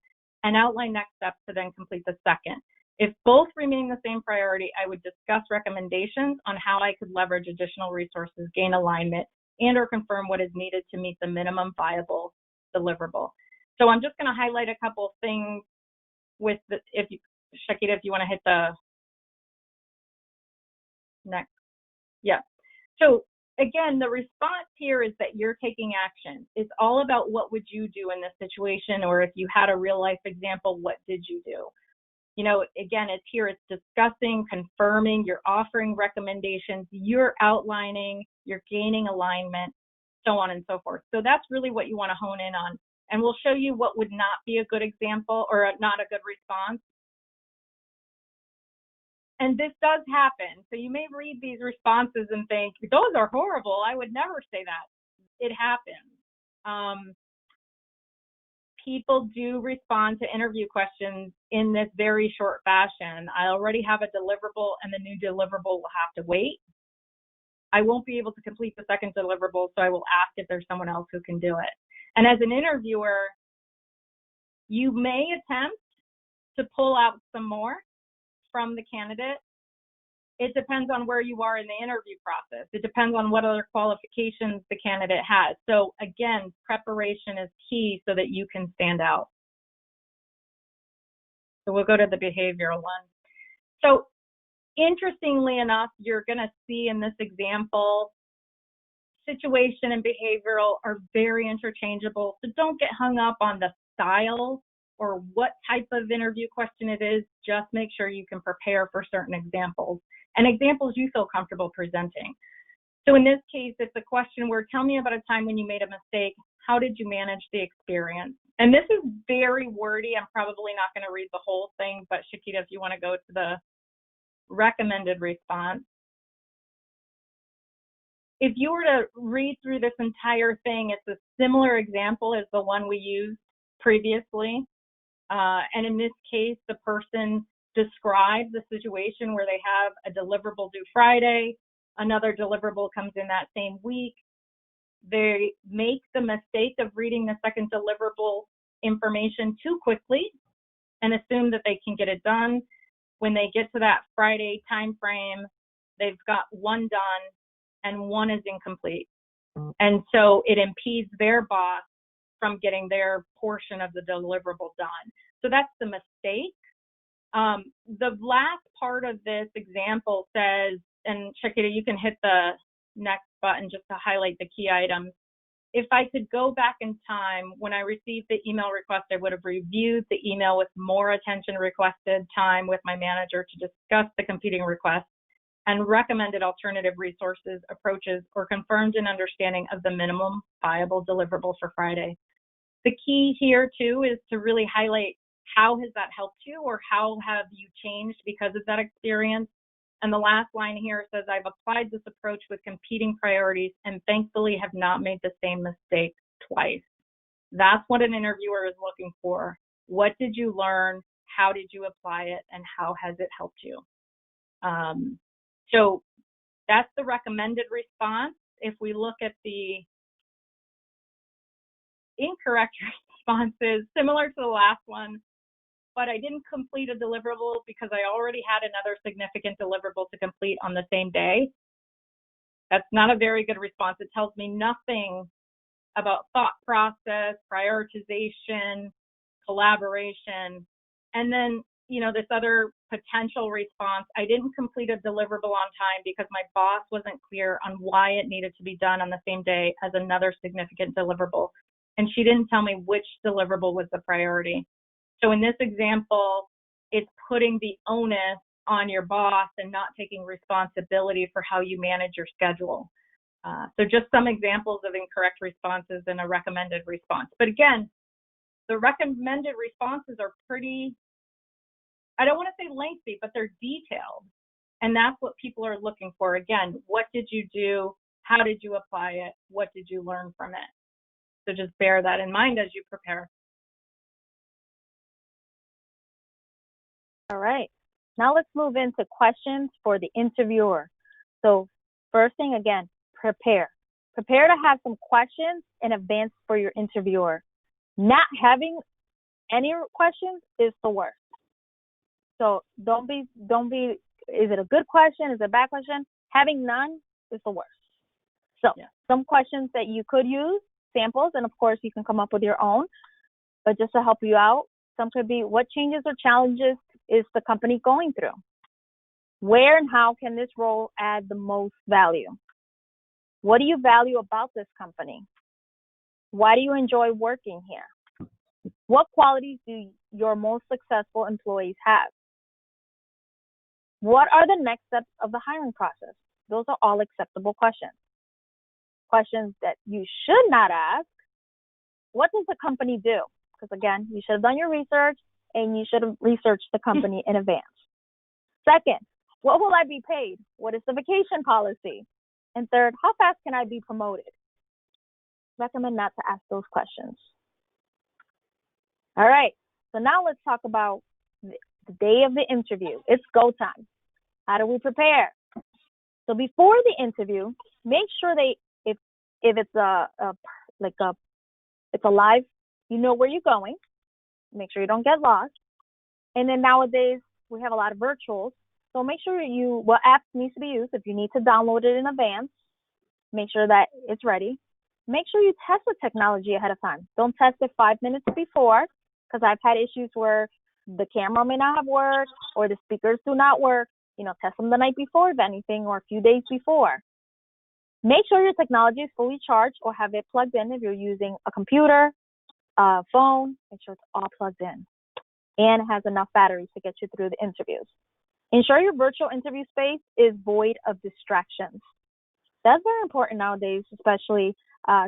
and outline next steps to then complete the second. If both remain the same priority, I would discuss recommendations on how I could leverage additional resources, gain alignment, and or confirm what is needed to meet the minimum viable deliverable. So I'm just going to highlight a couple of things with the, Shakita, if you want to hit the next. Yeah. So again, the response here is that you're taking action. It's all about what would you do in this situation, or if you had a real life example, what did you do? You know, again, it's discussing, confirming, you're offering recommendations, you're outlining, you're gaining alignment, so on and so forth. So that's really what you want to hone in on. And we'll show you what would not be a good example or not a good response. And this does happen. So you may read these responses and think, those are horrible. I would never say that. It happens. people do respond to interview questions in this very short fashion. I already have a deliverable, and the new deliverable will have to wait. I won't be able to complete the second deliverable, so I will ask if there's someone else who can do it. And as an interviewer, you may attempt to pull out some more from the candidate. It depends on where you are in the interview process. It depends on what other qualifications the candidate has. So again, preparation is key so that you can stand out. So we'll go to the behavioral one. So interestingly enough, you're going to see in this example, situation and behavioral are very interchangeable. So don't get hung up on the style or what type of interview question it is. Just make sure you can prepare for certain examples and examples you feel comfortable presenting. So in this case, it's a question where tell me about a time when you made a mistake. How did you manage the experience? And this is very wordy. I'm probably not going to read the whole thing, but Shakita, if you want to go to the recommended response. If you were to read through this entire thing, it's a similar example as the one we used previously. And in this case, the person describes the situation where they have a deliverable due Friday, another deliverable comes in that same week. They make the mistake of reading the second deliverable information too quickly and assume that they can get it done. When they get to that Friday time frame, they've got one done and one is incomplete. And so it impedes their boss from getting their portion of the deliverable done. So that's the mistake. The last part of this example says, and Shakita, you can hit the next button just to highlight the key items. If I could go back in time, when I received the email request, I would have reviewed the email with more attention requested time with my manager to discuss the competing requests and recommended alternative resources, approaches, or confirmed an understanding of the minimum viable deliverable for Friday. The key here too is to really highlight how has that helped you or how have you changed because of that experience. And the last line here says, I've applied this approach with competing priorities and thankfully have not made the same mistake twice. That's what an interviewer is looking for. What did you learn? How did you apply it? And how has it helped you? So that's the recommended response. If we look at the incorrect responses, similar to the last one, but I didn't complete a deliverable because I already had another significant deliverable to complete on the same day. That's not a very good response. It tells me nothing about thought process, prioritization, collaboration. And then, you know, this other potential response, I didn't complete a deliverable on time because my boss wasn't clear on why it needed to be done on the same day as another significant deliverable. And she didn't tell me which deliverable was the priority. So in this example, it's putting the onus on your boss and not taking responsibility for how you manage your schedule. So just some examples of incorrect responses and a recommended response. But again, the recommended responses are pretty, I don't want to say lengthy, but they're detailed. And that's what people are looking for. Again, what did you do? How did you apply it? What did you learn from it? So just bear that in mind as you prepare. All right. Now let's move into questions for the interviewer. So first thing, again, prepare. Prepare to have some questions in advance for your interviewer. Not having any questions is the worst. So don't be, is it a good question? Is it a bad question? Having none is the worst. So some questions that you could use, samples, and of course you can come up with your own, but just to help you out, some could be, what changes or challenges is the company going through? Where and how can this role add the most value? What do you value about this company? Why do you enjoy working here? What qualities do your most successful employees have? What are the next steps of the hiring process? Those are all acceptable questions. Questions that you should not ask, what does the company do? Because again, you should have done your research and you should have researched the company in advance. Second, what will I be paid? What is the vacation policy? And third, how fast can I be promoted? Recommend not to ask those questions. All right. So now let's talk about the day of the interview. It's go time. How do we prepare? So before the interview, make sure if it's it's a live, you know where you're going. Make sure you don't get lost. And then nowadays we have a lot of virtuals. So make sure what app needs to be used. If you need to download it in advance, make sure that it's ready. Make sure you test the technology ahead of time. Don't test it 5 minutes before, because I've had issues where the camera may not have worked or the speakers do not work. Test them the night before, if anything, or a few days before. Make sure your technology is fully charged or have it plugged in if you're using a computer, a phone. Make sure it's all plugged in and has enough batteries to get you through the interviews. Ensure your virtual interview space is void of distractions. That's very important nowadays, especially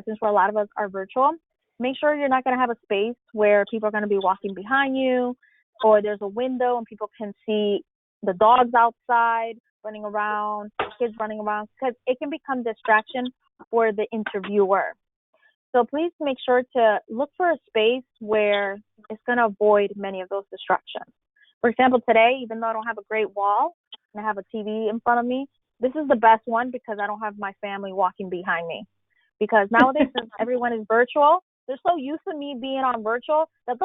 since a lot of us are virtual. Make sure you're not going to have a space where people are going to be walking behind you, or there's a window and people can see the dogs outside running around, kids running around, because it can become distraction for the interviewer. So please make sure to look for a space where it's going to avoid many of those distractions. For example, today, even though I don't have a great wall and I have a TV in front of me, this is the best one because I don't have my family walking behind me. Because nowadays, since everyone is virtual, they're so used to me being on virtual that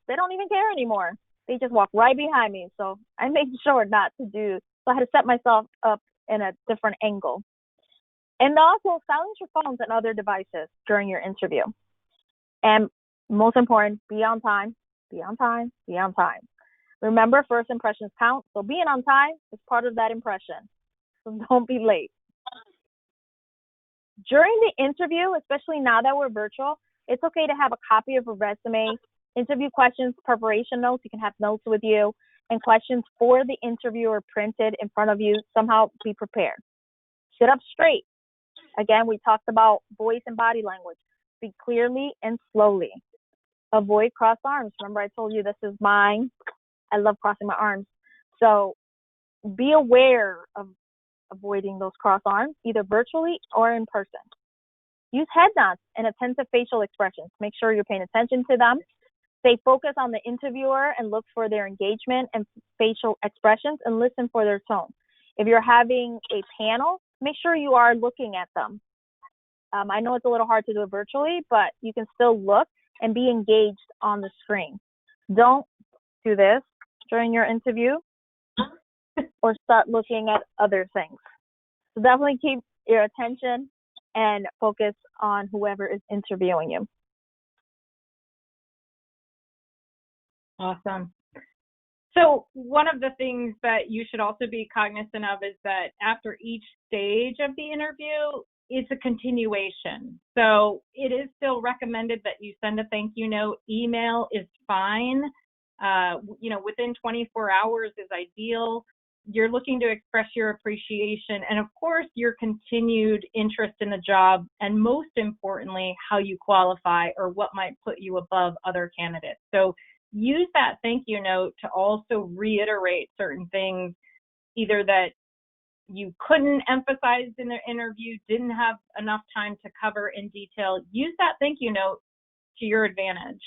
they don't even care anymore. They just walk right behind me. So I made sure not to do. So I had to set myself up in a different angle. And also silence your phones and other devices during your interview. And most important, be on time, be on time, be on time. Remember, first impressions count. So being on time is part of that impression. So don't be late. During the interview, especially now that we're virtual, it's okay to have a copy of a resume, interview questions, preparation notes. You can have notes with you, and questions for the interviewer printed in front of you. Somehow be prepared. Sit up straight. Again, we talked about voice and body language. Speak clearly and slowly. Avoid crossed arms. Remember, I told you this is mine. I love crossing my arms. So be aware of avoiding those crossed arms, either virtually or in person. Use head nods and attentive facial expressions. Make sure you're paying attention to them. Stay focused on the interviewer and look for their engagement and facial expressions and listen for their tone. If you're having a panel, make sure you are looking at them. I know it's a little hard to do it virtually, but you can still look and be engaged on the screen. Don't do this during your interview or start looking at other things. So definitely keep your attention and focus on whoever is interviewing you. Awesome. So one of the things that you should also be cognizant of is that after each stage of the interview, it's a continuation. So it is still recommended that you send a thank you note. Email is fine. Within 24 hours is ideal. You're looking to express your appreciation and, of course, your continued interest in the job, and most importantly, how you qualify or what might put you above other candidates. So use that thank you note to also reiterate certain things, either that you couldn't emphasize in the interview, didn't have enough time to cover in detail. Use that thank you note to your advantage.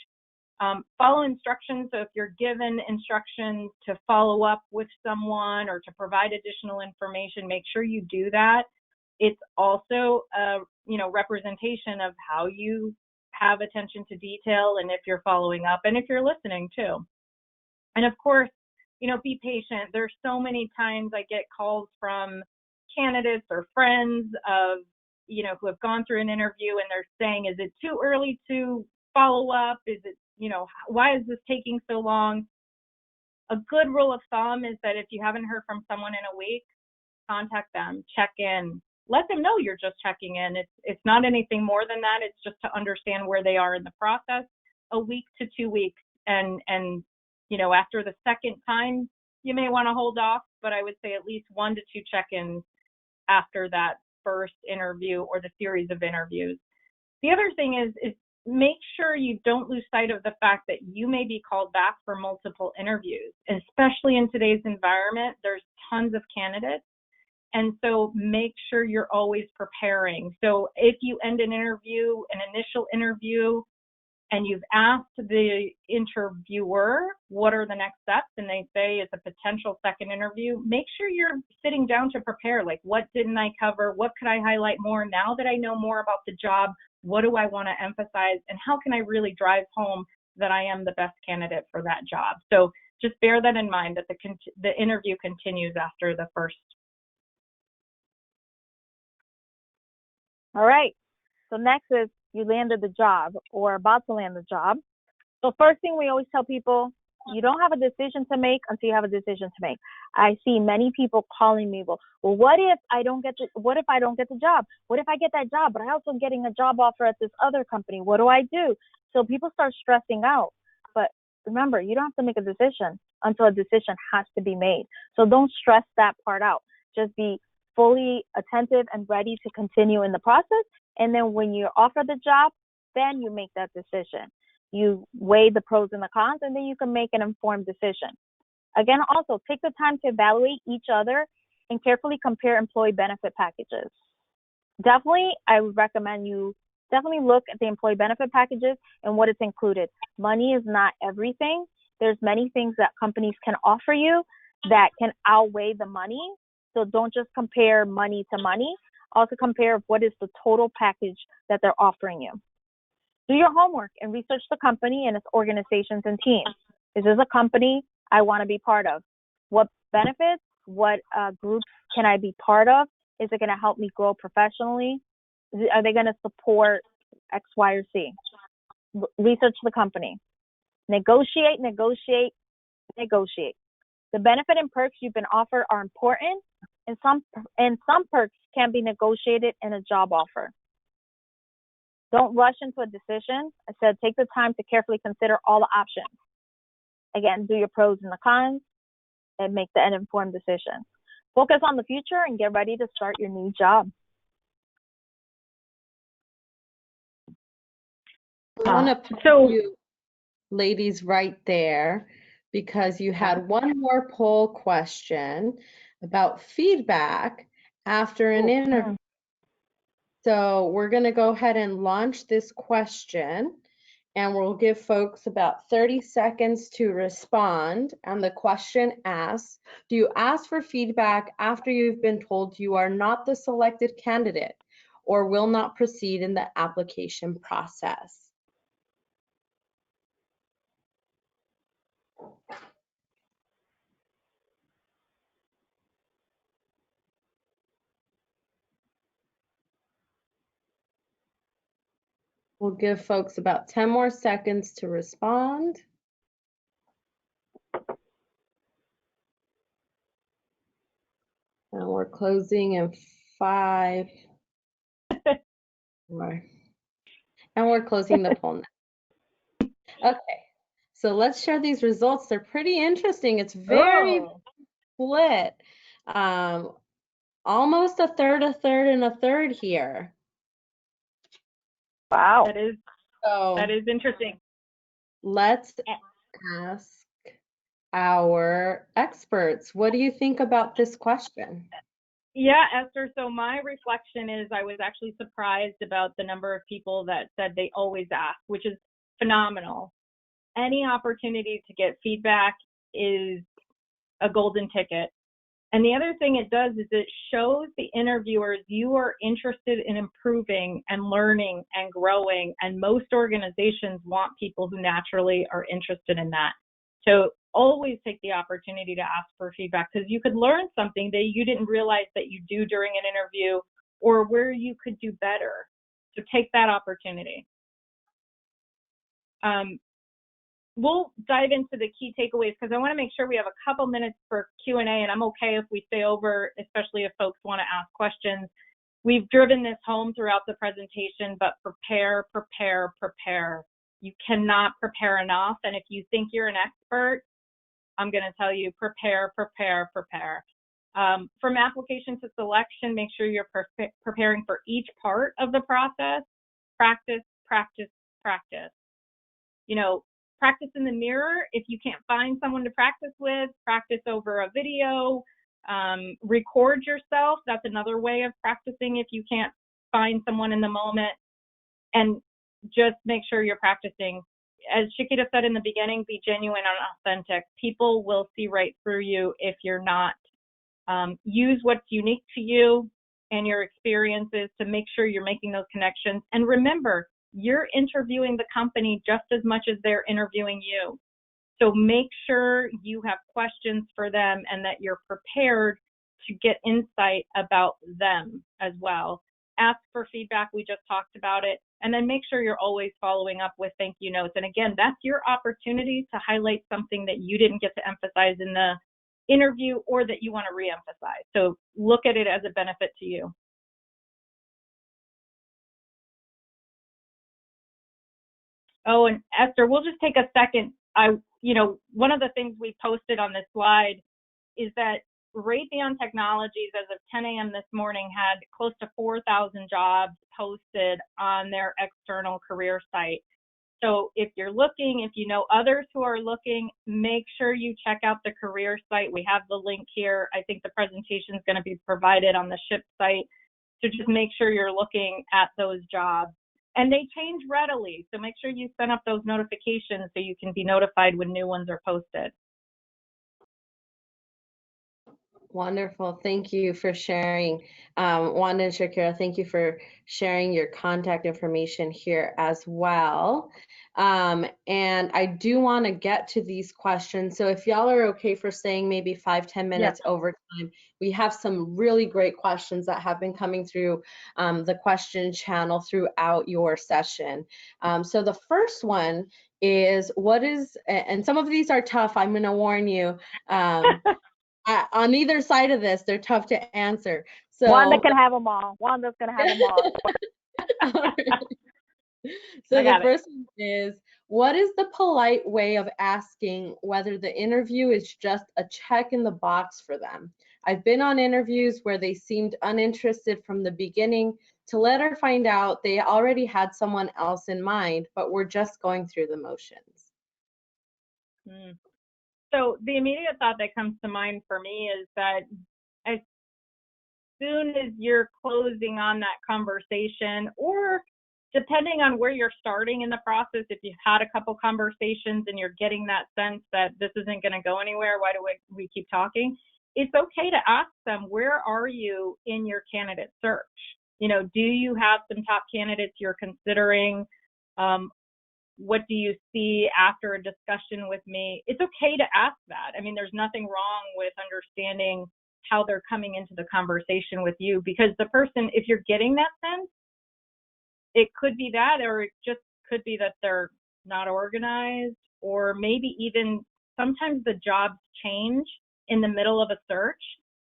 Follow instructions. So if you're given instructions to follow up with someone or to provide additional information, make sure you do that. It's also a representation of how you have attention to detail, and if you're following up and if you're listening too. And of course, be patient. There's so many times I get calls from candidates or friends of, who have gone through an interview and they're saying, is it too early to follow up? Is it, why is this taking so long? A good rule of thumb is that if you haven't heard from someone in a week, contact them, check in, let them know you're just checking in. It's not anything more than that. It's just to understand where they are in the process. A week to 2 weeks, and after the second time, you may want to hold off, but I would say at least 1 to 2 check-ins after that first interview or the series of interviews. The other thing is make sure you don't lose sight of the fact that you may be called back for multiple interviews, especially in today's environment. There's tons of candidates. And so make sure you're always preparing. So if you end an initial interview, and you've asked the interviewer, what are the next steps? And they say it's a potential second interview. Make sure you're sitting down to prepare. Like, what didn't I cover? What could I highlight more? Now that I know more about the job, what do I want to emphasize? And how can I really drive home that I am the best candidate for that job? So just bear that in mind, that the interview continues after the first. All right. So next is you landed the job or about to land the job. So first thing we always tell people, you don't have a decision to make until you have a decision to make. I see many people calling me, well, what if I don't get the job? What if I get that job, but I also am getting a job offer at this other company? What do I do? So people start stressing out. But remember, you don't have to make a decision until a decision has to be made. So don't stress that part out. Just be fully attentive and ready to continue in the process. And then when you're offered the job, then you make that decision. You weigh the pros and the cons, and then you can make an informed decision. Again, also take the time to evaluate each other and carefully compare employee benefit packages. Definitely, I would recommend you definitely look at the employee benefit packages and what it's included. Money is not everything. There's many things that companies can offer you that can outweigh the money. So don't just compare money to money. Also compare what is the total package that they're offering you. Do your homework and research the company and its organizations and teams. Is this a company I want to be part of? What benefits, what groups can I be part of? Is it going to help me grow professionally? Are they going to support X, Y, or C? Research the company. Negotiate. The benefit and perks you've been offered are important, and some perks can be negotiated in a job offer. Don't rush into a decision. I said take the time to carefully consider all the options. Again, do your pros and the cons and make an informed decision. Focus on the future and get ready to start your new job. I want to put you ladies right there because you had one more poll question about feedback after an interview. So we're going to go ahead and launch this question, and we'll give folks about 30 seconds to respond. And the question asks, do you ask for feedback after you've been told you are not the selected candidate or will not proceed in the application process? We'll give folks about 10 more seconds to respond. And we're closing in 5 more. And we're closing the poll now. Okay, so let's share these results. They're pretty interesting. It's very split. Almost a third, and a third here. Wow. That is interesting. Let's ask our experts. What do you think about this question? Yeah, Esther, so my reflection is I was actually surprised about the number of people that said they always ask, which is phenomenal. Any opportunity to get feedback is a golden ticket. And the other thing it does is it shows the interviewers you are interested in improving and learning and growing. And most organizations want people who naturally are interested in that. So always take the opportunity to ask for feedback, because you could learn something that you didn't realize that you do during an interview or where you could do better. So take that opportunity. We'll dive into the key takeaways because I want to make sure we have a couple minutes for Q&A, and I'm okay if we stay over, especially if folks want to ask questions. We've driven this home throughout the presentation, but prepare. You cannot prepare enough, and if you think you're an expert, I'm going to tell you prepare. From application to selection, make sure you're preparing for each part of the process. Practice. You know, practice in the mirror. If you can't find someone to practice with, practice over a video. Record yourself. That's another way of practicing if you can't find someone in the moment. And just make sure you're practicing. As Shakita said in the beginning, be genuine and authentic. People will see right through you if you're not. Use what's unique to you and your experiences to make sure you're making those connections. And remember, you're interviewing the company just as much as they're interviewing you. So make sure you have questions for them and that you're prepared to get insight about them as well. Ask for feedback. We just talked about it. And then make sure you're always following up with thank you notes. And again, that's your opportunity to highlight something that you didn't get to emphasize in the interview or that you want to reemphasize. So look at it as a benefit to you. Oh, and Esther, we'll just take a second. One of the things we posted on this slide is that Raytheon Technologies, as of 10 a.m. this morning, had close to 4,000 jobs posted on their external career site. So if you're looking, if you know others who are looking, make sure you check out the career site. We have the link here. I think the presentation is going to be provided on the SHIP site. So just make sure you're looking at those jobs. And they change readily, so make sure you set up those notifications so you can be notified when new ones are posted. Wonderful. Thank you for sharing. Wanda and Shakira, thank you for sharing your contact information here as well. And I do want to get to these questions. So if y'all are okay for staying maybe 5-10 minutes over time, we have some really great questions that have been coming through the question channel throughout your session. So the first one is, and some of these are tough, I'm going to warn you. On either side of this, they're tough to answer. So Wanda can have them all. Wanda's going to have them all. So the first one is, what is the polite way of asking whether the interview is just a check in the box for them? I've been on interviews where they seemed uninterested from the beginning to later find out they already had someone else in mind, but were just going through the motions. So the immediate thought that comes to mind for me is that as soon as you're closing on that conversation, or depending on where you're starting in the process, if you've had a couple conversations and you're getting that sense that this isn't going to go anywhere, why do we keep talking? It's okay to ask them, where are you in your candidate search? Do you have some top candidates you're considering? What do you see after a discussion with me? It's okay to ask that. I mean, there's nothing wrong with understanding how they're coming into the conversation with you, because the person, if you're getting that sense, it could be that, or it just could be that they're not organized, or maybe even sometimes the jobs change in the middle of a search.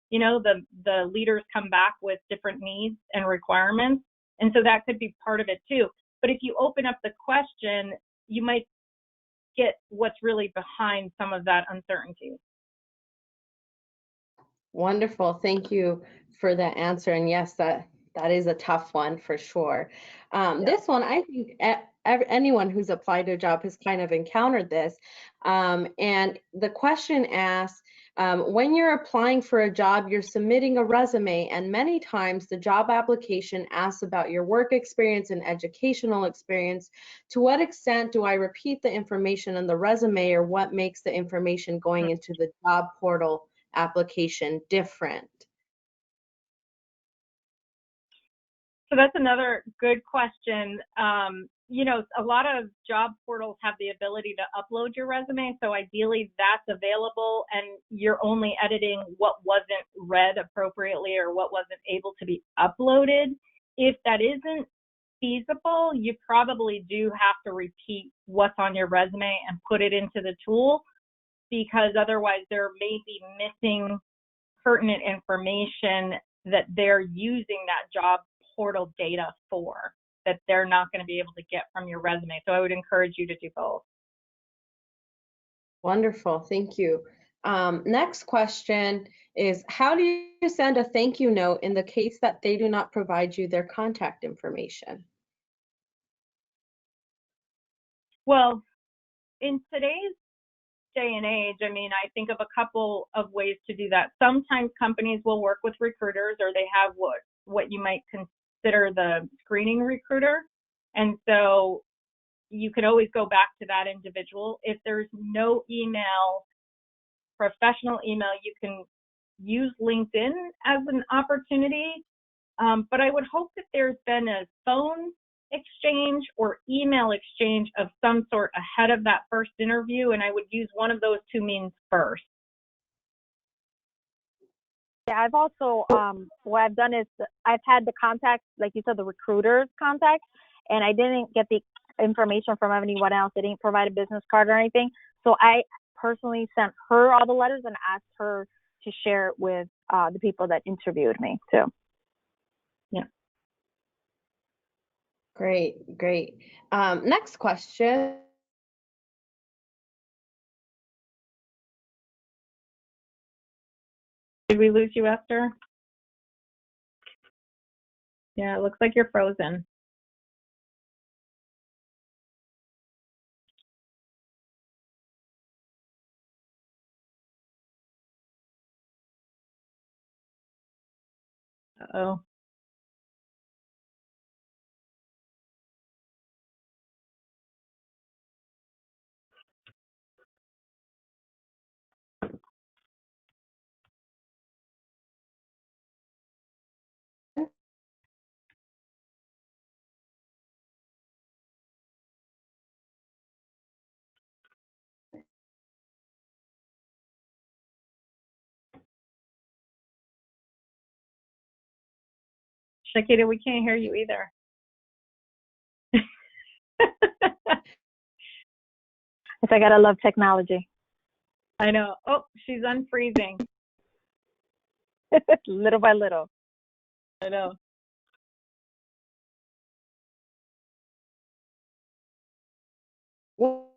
The leaders come back with different needs and requirements. And so that could be part of it too. But if you open up the question, you might get what's really behind some of that uncertainty. Wonderful. Thank you for that answer. And yes, that is a tough one for sure. This one, I think anyone who's applied to a job has kind of encountered this. And the question asks, when you're applying for a job, you're submitting a resume, and many times the job application asks about your work experience and educational experience. To what extent do I repeat the information in the resume, or what makes the information going into the job portal application different? So that's another good question. A lot of job portals have the ability to upload your resume. So ideally that's available, and you're only editing what wasn't read appropriately or what wasn't able to be uploaded. If that isn't feasible, you probably do have to repeat what's on your resume and put it into the tool, because otherwise there may be missing pertinent information that they're using that job portal data for, that they're not going to be able to get from your resume. So I would encourage you to do both. Wonderful, thank you. Next question is, how do you send a thank you note in the case that they do not provide you their contact information? Well, in today's day and age, I think of a couple of ways to do that. Sometimes companies will work with recruiters, or they have what you might consider the screening recruiter. And so you can always go back to that individual. If there's no email, professional email, you can use LinkedIn as an opportunity. But I would hope that there's been a phone exchange or email exchange of some sort ahead of that first interview, and I would use one of those two means first. Yeah, I've also, what I've done is I've had the contact, like you said, the recruiter's contact, and I didn't get the information from anyone else. They didn't provide a business card or anything. So I personally sent her all the letters and asked her to share it with the people that interviewed me too. Yeah. Great, great. Next question. Did we lose you, Esther? Yeah, it looks like you're frozen. Uh-oh. Shakira, we can't hear you either. I gotta love technology. I know. Oh, she's unfreezing. Little by little. I know. Well,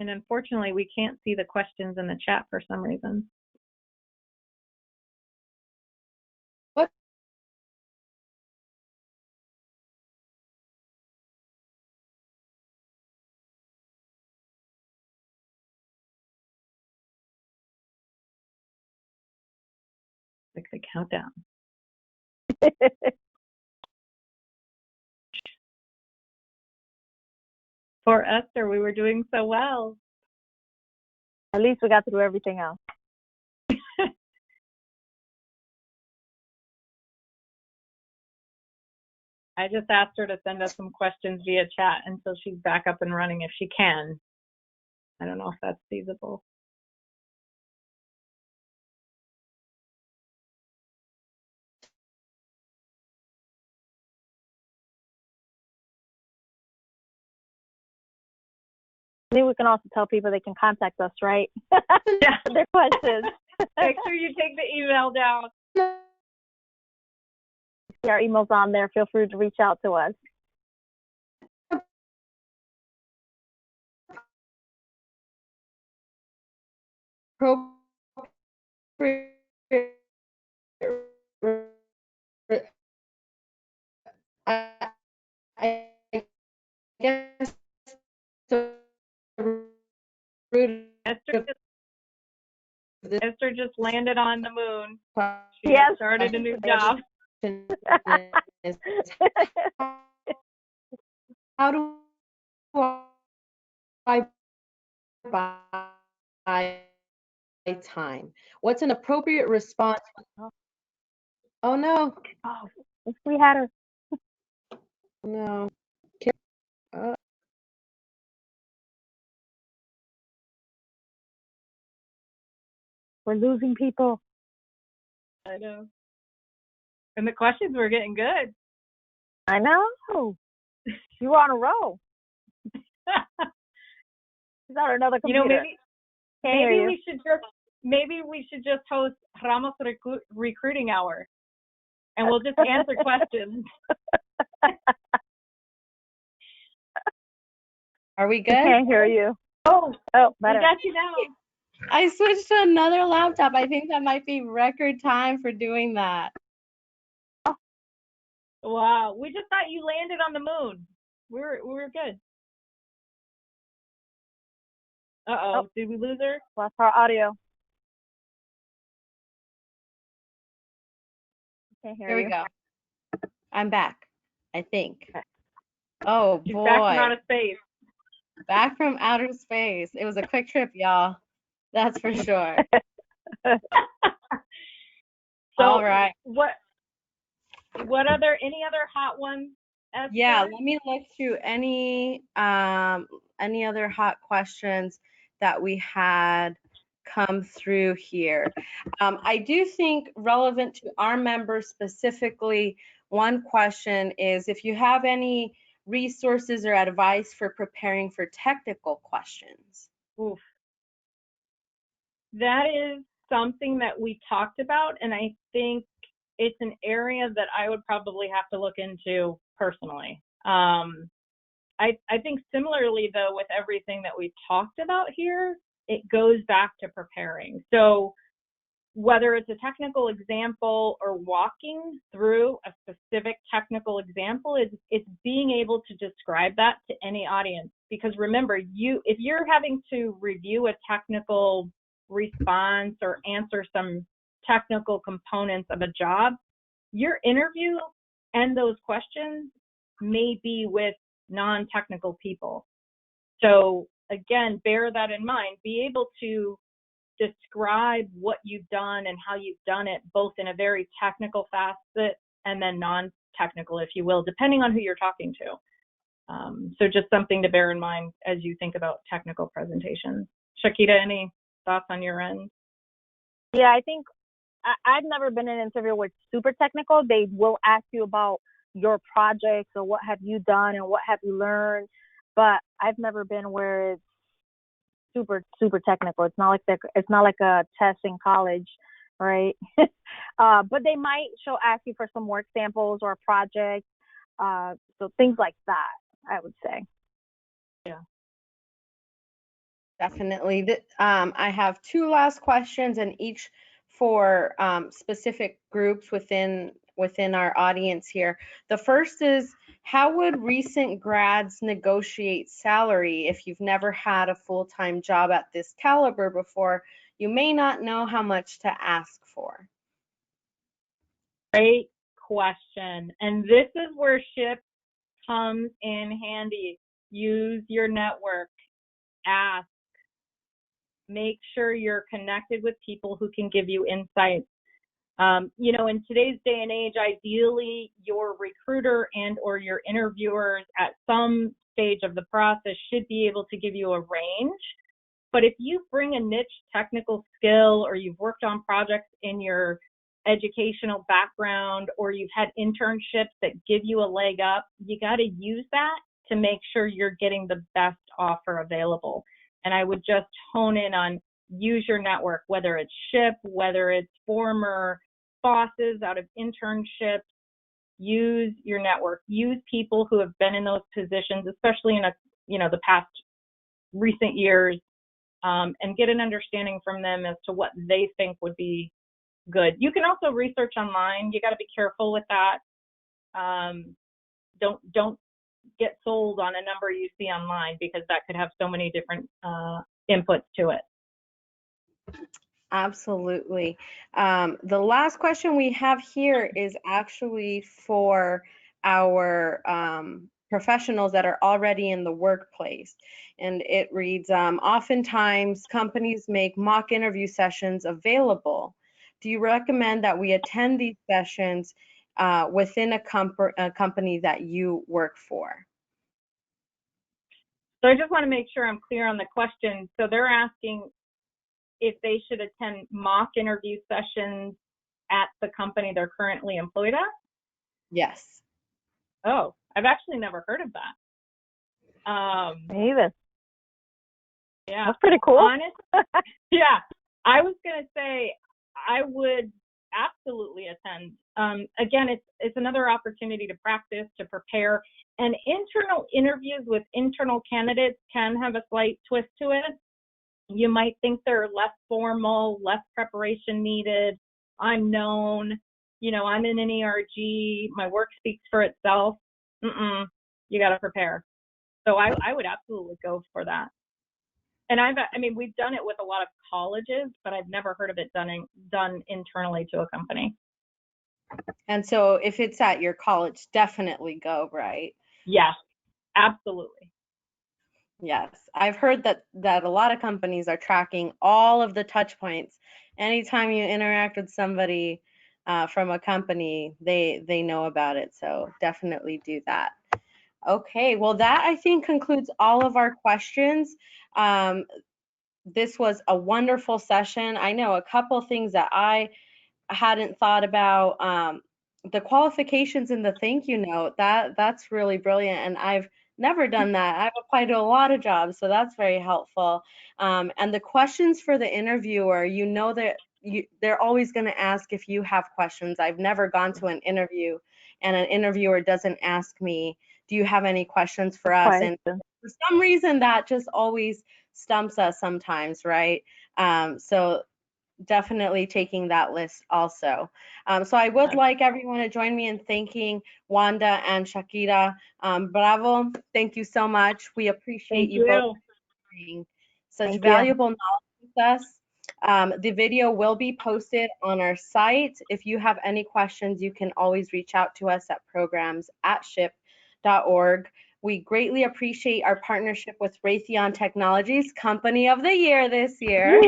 And unfortunately, we can't see the questions in the chat for some reason. what? Like the countdown. Poor Esther, we were doing so well. At least we got through everything else. I just asked her to send us some questions via chat until she's back up and running if she can. I don't know if that's feasible. I think we can also tell people they can contact us, right? Yeah. Their questions. Make sure you take the email down. Our email's on there. Feel free to reach out to us. I guess the root Esther just landed on the moon. She Yes. started a new job. is how do I buy time? What's an appropriate response? Oh no, Oh, if we had her. no. We're losing people. I know. And the questions were getting good. I know. You were on a roll. Is that another You know, computer? maybe we should just host Ramos Recruiting Hour, and we'll just answer questions. Are we good? I can't hear you. Oh, better. We got you now. I switched to another laptop. I think that might be record time for doing that. Wow, we just thought you landed on the moon. We're good. Uh-oh, did we lose her? Lost our audio. Can't hear Here we you. go. I'm back, I think. Oh She's back from boy, outer space. back from outer space. It was a quick trip, y'all. That's for sure. So All right. any other hot ones? Esther? Yeah, let me look through any other hot questions that we had come through here. I do think relevant to our members specifically, one question is if you have any resources or advice for preparing for technical questions. Oof. That is something that we talked about, and I think it's an area that I would probably have to look into personally. I think similarly though, with everything that we've talked about here, it goes back to preparing. So whether it's a technical example or walking through a specific technical example, it's being able to describe that to any audience. Because remember, if you're having to review a technical response or answer some technical components of a job, your interview and those questions may be with non-technical people. So again, bear that in mind. Be able to describe what you've done and how you've done it, both in a very technical facet and then non-technical, if you will, depending on who you're talking to. So just something to bear in mind as you think about technical presentations. Shakita, any thoughts on your end? Yeah, I think I've never been in an interview where it's super technical. They will ask you about your projects or what have you done and what have you learned, but I've never been where it's super technical. It's not like a test in college, right? But they might ask you for some work samples or projects, so things like that, I would say. Yeah, Definitely. I have two last questions, and each for specific groups within our audience here. The first is, how would recent grads negotiate salary? If you've never had a full-time job at this caliber before, you may not know how much to ask for. great question. And this is where SHIP comes in handy. Use your network, ask, make sure you're connected with people who can give you insights. In today's day and age, ideally your recruiter and or your interviewers at some stage of the process should be able to give you a range. But if you bring a niche technical skill, or you've worked on projects in your educational background, or you've had internships that give you a leg up, you got to use that to make sure you're getting the best offer available. And I would just hone in on use your network, whether it's SHIP, whether it's former bosses out of internships. Use your network. Use people who have been in those positions, especially in the past recent years, and get an understanding from them as to what they think would be good. You can also research online. You got to be careful with that. Don't get sold on a number you see online, because that could have so many different inputs to it. Absolutely. The last question we have here is actually for our professionals that are already in the workplace. And it reads, oftentimes companies make mock interview sessions available. Do you recommend that we attend these sessions within a company that you work for? So I just want to make sure I'm clear on the question. So they're asking if they should attend mock interview sessions at the company they're currently employed at? Yes. Oh, I've actually never heard of that. Me either. Yeah. That's pretty cool. Yeah. I was going to say I would absolutely attend. Again, it's another opportunity to practice, to prepare. And internal interviews with internal candidates can have a slight twist to it. You might think they're less formal, less preparation needed. I'm known, I'm in an ERG, my work speaks for itself. You got to prepare. So I would absolutely go for that. And we've done it with a lot of colleges, but I've never heard of it done internally to a company. And so if it's at your college, definitely go, right? Yes, absolutely. Yes, I've heard that a lot of companies are tracking all of the touch points. Anytime you interact with somebody from a company, they know about it. So definitely do that. Okay, well that I think concludes all of our questions. This was a wonderful session. I know a couple things that I hadn't thought about. The qualifications in the thank you note, that's really brilliant, and I've never done that. I've applied to a lot of jobs, so that's very helpful. And the questions for the interviewer, you know that they're always going to ask if you have questions. I've never gone to an interview and an interviewer doesn't ask me, do you have any questions for us? And for some reason that just always stumps us sometimes, right? So definitely taking that list also. So I would like everyone to join me in thanking Wanda and Shakira. Bravo, thank you so much. We appreciate you both sharing such valuable knowledge with us. The video will be posted on our site. If you have any questions, you can always reach out to us at programs@ship.org. We greatly appreciate our partnership with Raytheon Technologies, Company of the Year this year.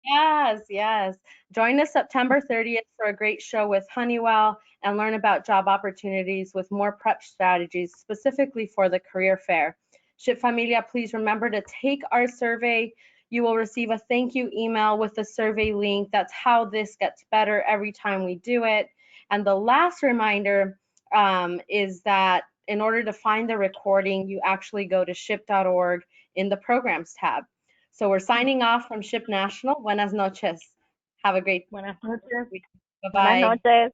Yes, yes. Join us September 30th for a great show with Honeywell and learn about job opportunities with more prep strategies specifically for the career fair. Ship Familia, please remember to take our survey. You will receive a thank you email with the survey link. That's how this gets better every time we do it. And the last reminder is that in order to find the recording, you actually go to ship.org in the programs tab. So we're signing off from Ship National. Buenas noches. Have a great Buenas noches. week. Buenas Bye-bye. noches.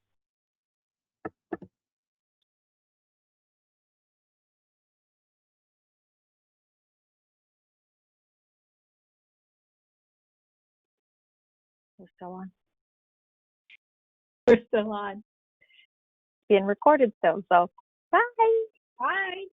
We're still on. We're still on. Being recorded still, so bye. Bye.